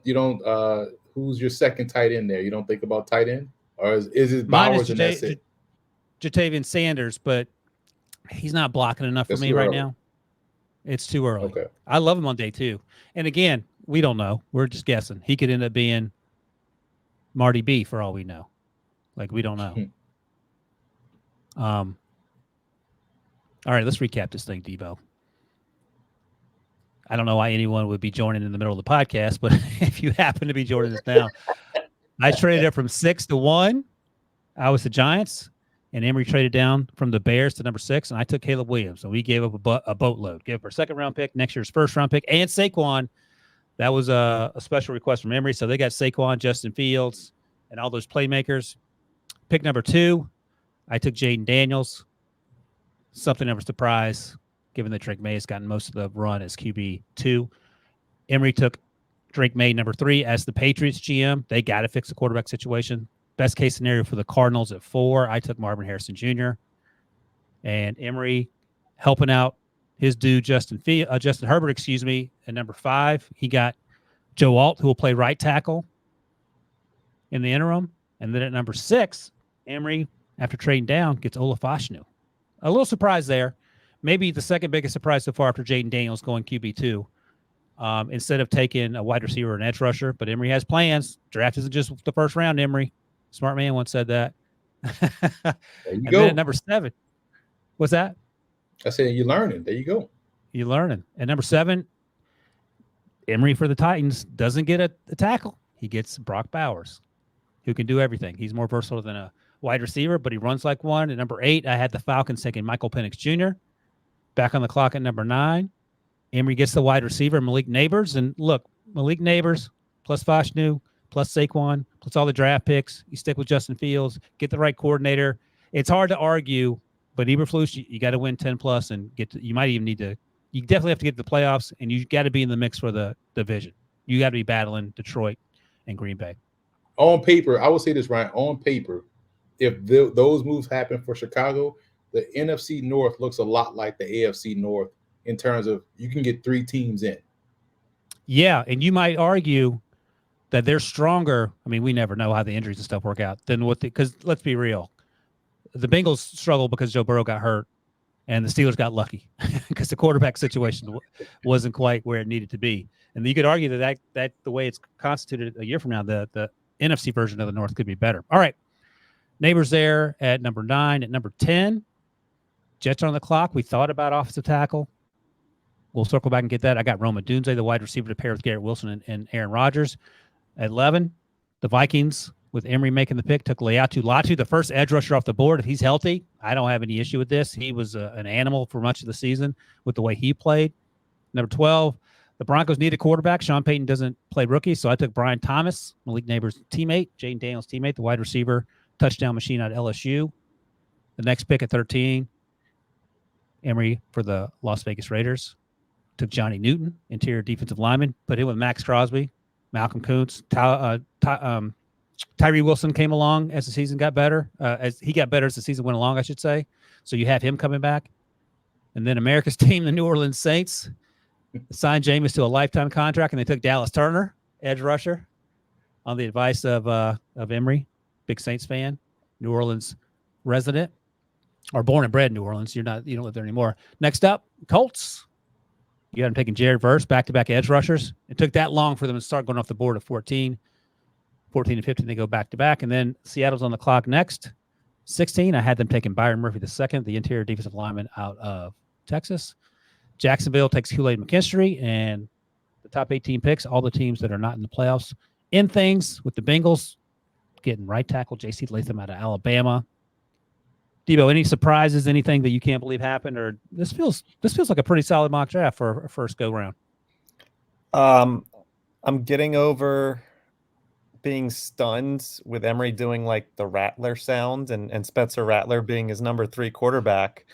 Who's your second tight end there? You don't think about tight end, or is it Bowers and that's it? Jatavian Sanders, but he's not blocking enough for me right now. It's too early. Okay. I love him on day 2, and again, we don't know. We're just guessing. He could end up being Marty B for all we know. Like we don't know. All right, let's recap this thing, Debo. I don't know why anyone would be joining in the middle of the podcast, but if you happen to be joining us now, I traded up from 6 to 1. I was the Giants, and Emery traded down from the Bears to number 6, and I took Caleb Williams, and we gave up a boatload. Gave up our second-round pick, next year's first-round pick, and Saquon. That was a special request from Emery, so they got Saquon, Justin Fields, and all those playmakers. Pick number 2, I took Jayden Daniels. Something of a surprise, given that Drake May has gotten most of the run as QB2. Emery took Drake May, number 3, as the Patriots GM. They got to fix the quarterback situation. Best case scenario for the Cardinals at 4. I took Marvin Harrison Jr. And Emery helping out his dude, Justin Herbert, at number 5. He got Joe Alt, who will play right tackle in the interim. And then at number 6, Emery, after trading down, gets Olaf Ashnu. A little surprise there. Maybe the second biggest surprise so far after Jayden Daniels going QB2 instead of taking a wide receiver or an edge rusher. But Emery has plans. Draft isn't just the first round, Emery. Smart man once said that. There you and go. Then at number 7. What's that? I said you're learning. There you go. You're learning. At number 7, Emery for the Titans doesn't get a tackle. He gets Brock Bowers, who can do everything. He's more versatile than a wide receiver, but he runs like one. At number 8, I had the Falcons taking Michael Penix Jr. Back on the clock at number 9. Emery gets the wide receiver, Malik Neighbors. And look, Malik Neighbors plus Fashanu plus Saquon plus all the draft picks. You stick with Justin Fields, get the right coordinator. It's hard to argue, but Eberflus, you got to win 10+ and you might even need to – you definitely have to get to the playoffs, and you got to be in the mix for the division. You got to be battling Detroit and Green Bay. On paper, I will say this, Ryan, on paper, if those moves happen for Chicago, the NFC North looks a lot like the AFC North in terms of you can get 3 teams in. Yeah, and you might argue that they're stronger. I mean, we never know how the injuries and stuff work out than what because let's be real, the Bengals struggled because Joe Burrow got hurt, and the Steelers got lucky because the quarterback situation wasn't quite where it needed to be. And you could argue that the way it's constituted a year from now, the NFC version of the North could be better. All right, neighbors there at number 9. At number 10, Jets are on the clock. We thought about offensive tackle. We'll circle back and get that. I got Roma Dunze, the wide receiver, to pair with Garrett Wilson and Aaron Rodgers. At 11, the Vikings, with Emery making the pick, took Latu, the first edge rusher off the board. If he's healthy, I don't have any issue with this. He was an animal for much of the season with the way he played. Number 12, the Broncos need a quarterback. Sean Payton doesn't play rookie, so I took Brian Thomas, Malik Neighbors' teammate, Jayden Daniels' teammate, the wide receiver, touchdown machine out of LSU. The next pick at 13, Emery for the Las Vegas Raiders. Took Johnny Newton, interior defensive lineman, put him with Max Crosby, Malcolm Kuntz. Tyree Wilson came along as the season got better. As he got better as the season went along, I should say. So you have him coming back. And then America's team, the New Orleans Saints, signed Jameis to a lifetime contract, and they took Dallas Turner, edge rusher, on the advice of Emery, big Saints fan, New Orleans resident, or born and bred in New Orleans. You don't live there anymore. Next up, Colts. You got them taking Jared Verse, back-to-back edge rushers. It took that long for them to start going off the board at 14. 14 and 15, they go back-to-back. And then Seattle's on the clock next. 16, I had them taking Byron Murphy II, the interior defensive lineman out of Texas. Jacksonville takes Kool-Aid McKinstry, and the top 18 picks, all the teams that are not in the playoffs. In things with the Bengals, getting right tackle J.C. Latham out of Alabama. Debo, any surprises, anything that you can't believe happened, or this feels like a pretty solid mock draft for a first go round? I'm getting over being stunned with Emery doing like the Rattler sound and Spencer Rattler being his number 3 quarterback.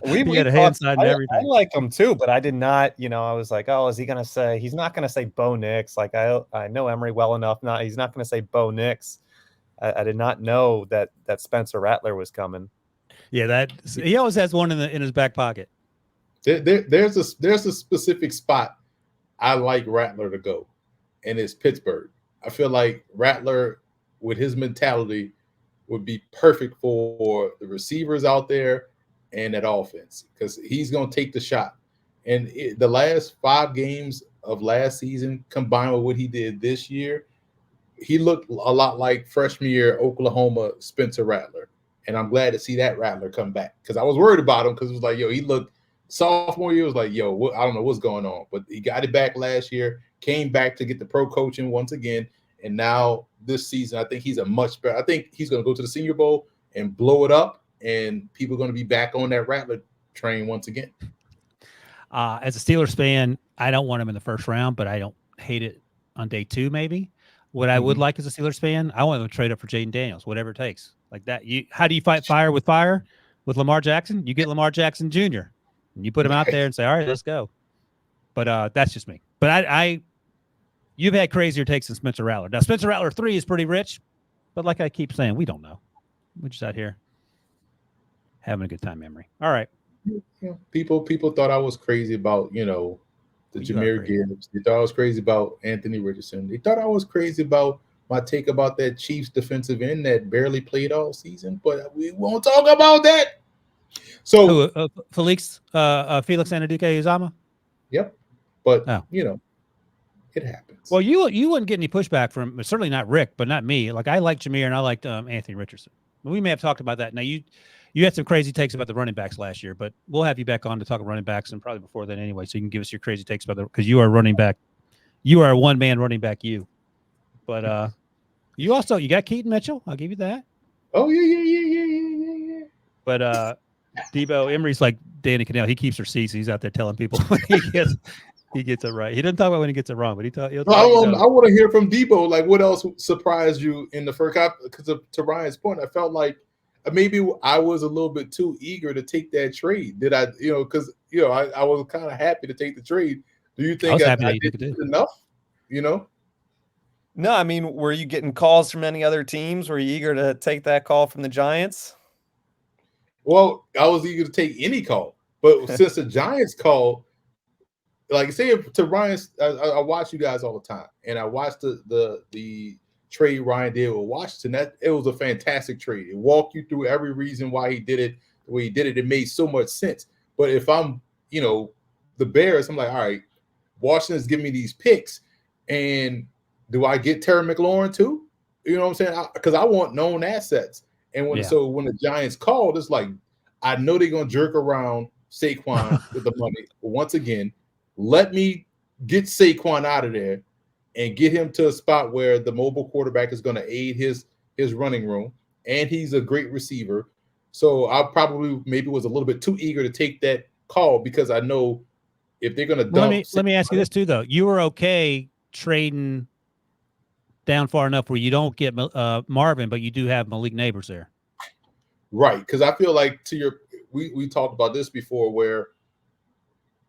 We had a hand sign and everything. I like him too, but I did not, I was like, oh, is he gonna say? He's not gonna say Bo Nix. Like I know Emery well enough. He's not gonna say Bo Nix. I did not know that Spencer Rattler was coming. Yeah, he always has one in his back pocket. There's a specific spot I like Rattler to go, and it's Pittsburgh. I feel like Rattler, with his mentality, would be perfect for the receivers out there and that offense, because he's going to take the shot. And the last 5 games of last season, combined with what he did this year, he looked a lot like freshman year Oklahoma Spencer Rattler. And I'm glad to see that Rattler come back, because I was worried about him, because it was like, he looked sophomore year, was like, I don't know what's going on. But he got it back last year, came back to get the pro coaching once again. And now this season, I think he's a much better. I think he's going to go to the Senior Bowl and blow it up, and people are going to be back on that Rattler train once again. As a Steelers fan, I don't want him in the first round, but I don't hate it on day 2, maybe. What I would like as a Steelers fan, I want them to trade up for Jayden Daniels, whatever it takes. Like that. How do you fight fire? With Lamar Jackson? You get Lamar Jackson Jr. and you put him out there and say, all right, let's go. But that's just me. But you've had crazier takes than Spencer Rattler. Now, Spencer Rattler 3 is pretty rich, but like I keep saying, we don't know. We're just out here having a good time, Emery. All right. People thought I was crazy about, the Jahmyr Gibbs. They thought I was crazy about Anthony Richardson. They thought I was crazy about my take about that Chiefs defensive end that barely played all season, but we won't talk about that. So Felix Anudike-Uzomah? Yep. But it happens. Well, you wouldn't get any pushback from, certainly not Rick, but not me. Like I like Jahmyr and I liked Anthony Richardson. We may have talked about that. Now you had some crazy takes about the running backs last year, but we'll have you back on to talk about running backs, and probably before then anyway, so you can give us your crazy takes about because you are a running back. You are a one-man running back, But you got Keaton Mitchell. I'll give you that. Oh, yeah. But Debo, Emery's like Danny Cannell. He keeps receipts. He's out there telling people he gets it right. He doesn't talk about when he gets it wrong, but he'll I want to hear from Debo. Like, what else surprised you in the first half? Because to Ryan's point, I felt like maybe I was a little bit too eager to take that trade. Did I, because, I was kind of happy to take the trade. Do you think I did enough, No, I mean, were you getting calls from any other teams? Were you eager to take that call from the Giants? Well, I was eager to take any call. But since the Giants called, like say to Ryan, I watch you guys all the time, and I watched the trade Ryan did with Washington. That it was a fantastic trade. It walked you through every reason why he did it the way he did it. It made so much sense. But if I'm, the Bears, I'm like, all right, Washington's giving me these picks, and do I get Terry McLaurin too? You know what I'm saying? Because I want known assets. And when the Giants called, it's like I know they're gonna jerk around Saquon with the money. But once again, let me get Saquon out of there and get him to a spot where the mobile quarterback is going to aid his running room, and he's a great receiver. So I probably maybe was a little bit too eager to take that call because I know if they're going to dump. Let me ask you this too, though. You were okay trading down far enough where you don't get Marvin, but you do have Malik Neighbors there. Right, because I feel like we talked about this before where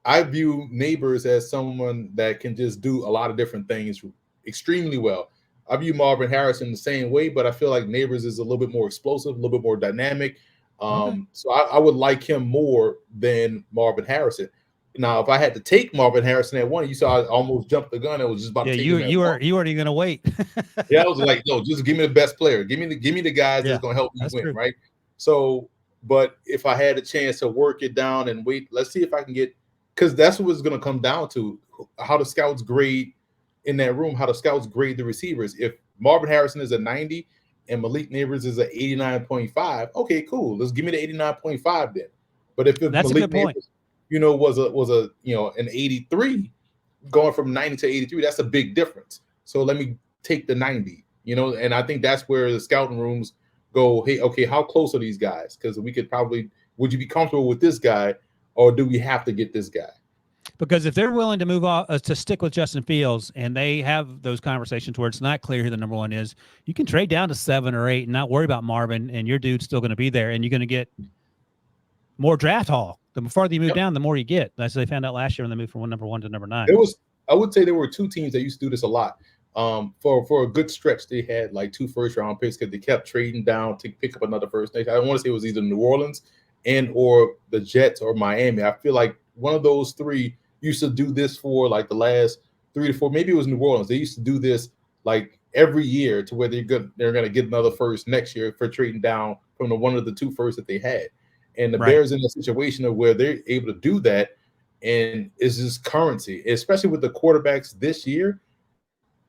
I view Neighbors as someone that can just do a lot of different things extremely well. I view Marvin Harrison the same way, but I feel like Neighbors is a little bit more explosive, a little bit more dynamic. So I would like him more than Marvin Harrison. Now, if I had to take Marvin Harrison at one, you saw I almost jumped the gun. I was just about to take him. You weren't even going to wait. I was like, no, just give me the best player. Give me the guys that's going to help me win, right? So, but if I had a chance to work it down and wait, let's see if I can get. Because that's what it's going to come down to, how the scouts grade in that room, how the scouts grade the receivers. If Marvin Harrison is a 90 and Malik Neighbors is an 89.5, okay, cool. Let's give me the 89.5 then. But if that's Malik a good point. Neighbors, was a an 83, going from 90 to 83, that's a big difference. So let me take the 90, and I think that's where the scouting rooms go, hey, okay, how close are these guys? Because we could probably, would you be comfortable with this guy? Or do we have to get this guy? Because if they're willing to move off to stick with Justin Fields and they have those conversations where it's not clear who the number one is, you can trade down to 7 or 8 and not worry about Marvin, and your dude's still going to be there, and you're going to get more draft haul. The farther you move down, the more you get. As they found out last year when they moved from number 1 to number 9. I would say there were 2 teams that used to do this a lot. For a good stretch, they had like 2 first-round picks because they kept trading down to pick up another first. I want to say it was either New Orleans and or the Jets or Miami. I feel like one of those 3 used to do this for like the last 3 to 4. Maybe it was New Orleans. They used to do this like every year to where they're going to get another first next year for trading down from the one of the 2 firsts that they had. And the Bears in a situation of where they're able to do that, and it's just currency, especially with the quarterbacks this year.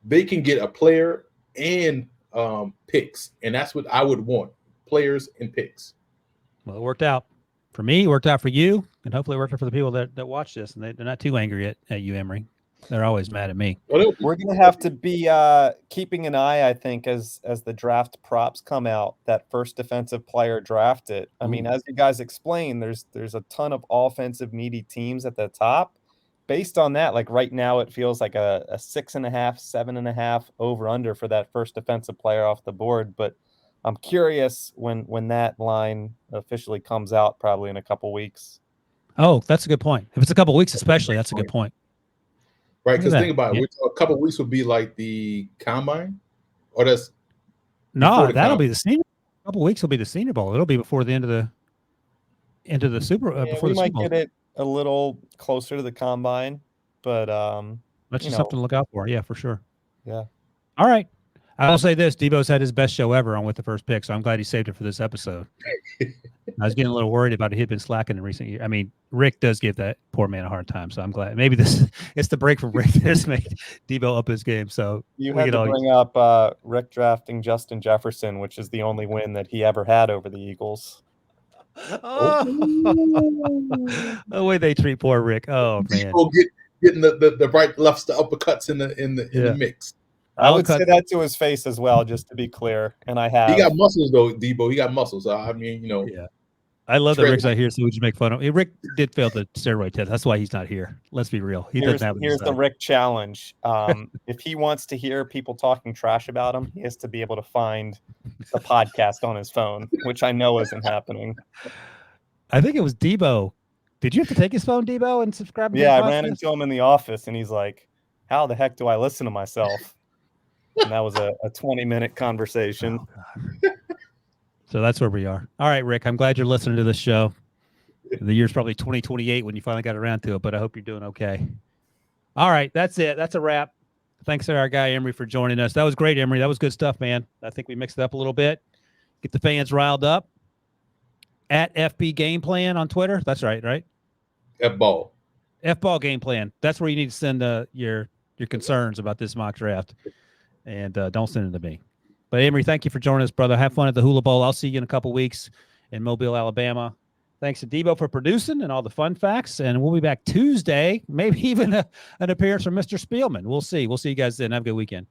They can get a player and picks, and that's what I would want: players and picks. Well, it worked out for me. It worked out for you, and hopefully it worked out for the people that watch this. And they're not too angry at you, Emery. They're always mad at me. We're going to have to be keeping an eye, I think, as the draft props come out, that first defensive player drafted. I mean, as you guys explained, there's a ton of offensive needy teams at the top. Based on that, like right now, it feels like a 6.5, 7.5 over under for that first defensive player off the board. But I'm curious when that line officially comes out, probably in a couple weeks. Oh, that's a good point. If it's a couple weeks, especially, that's a good point. Right, because think about it. A couple weeks would be like the combine, or that's that'll be the senior. A couple weeks will be the Senior Bowl. It'll be before the end of the Super. Before we the might Super Bowl. get it a little closer to the combine, but that's just something to look out for. Yeah, for sure. Yeah. All right. I will say this: Debo's had his best show ever on with the first pick, so I'm glad he saved it for this episode. I was getting a little worried about it. He'd been slacking in recent years. I mean, Rick does give that poor man a hard time, so I'm glad. Maybe it's the break from Rick that has made Debo up his game. So you had to bring up Rick drafting Justin Jefferson, which is the only win that he ever had over the Eagles. Oh, the way they treat poor Rick. Oh man, getting the right lefts, the uppercuts in the mix. I would say that to his face as well, just to be clear. And I have. He got muscles though, Debo. He got muscles. I mean, Yeah. I love that Rick's not here, so we just make fun of him. Rick did fail the steroid test. That's why he's not here. Let's be real. Here's the Rick challenge. If he wants to hear people talking trash about him, he has to be able to find the podcast on his phone, which I know isn't happening. I think it was Debo. Did you have to take his phone, Debo, and subscribe? Yeah, I ran into him in the office, and he's like, "How the heck do I listen to myself?" And that was a 20-minute conversation. Oh, so that's where we are. All right, Rick, I'm glad you're listening to this show. The year's probably 2028 when you finally got around to it, but I hope you're doing okay. All right, that's it. That's a wrap. Thanks to our guy Emery for joining us. That was great, Emery. That was good stuff, man. I think we mixed it up a little bit. Get the fans riled up. At FB Game Plan on Twitter. That's right, right? F-ball. F-ball Game Plan. That's where you need to send your concerns about this mock draft. And don't send it to me. But Emery, thank you for joining us, brother. Have fun at the Hula Bowl. I'll see you in a couple weeks in Mobile, Alabama. Thanks to Debo for producing and all the fun facts. And we'll be back Tuesday, maybe even an appearance from Mr. Spielman. We'll see. We'll see you guys then. Have a good weekend.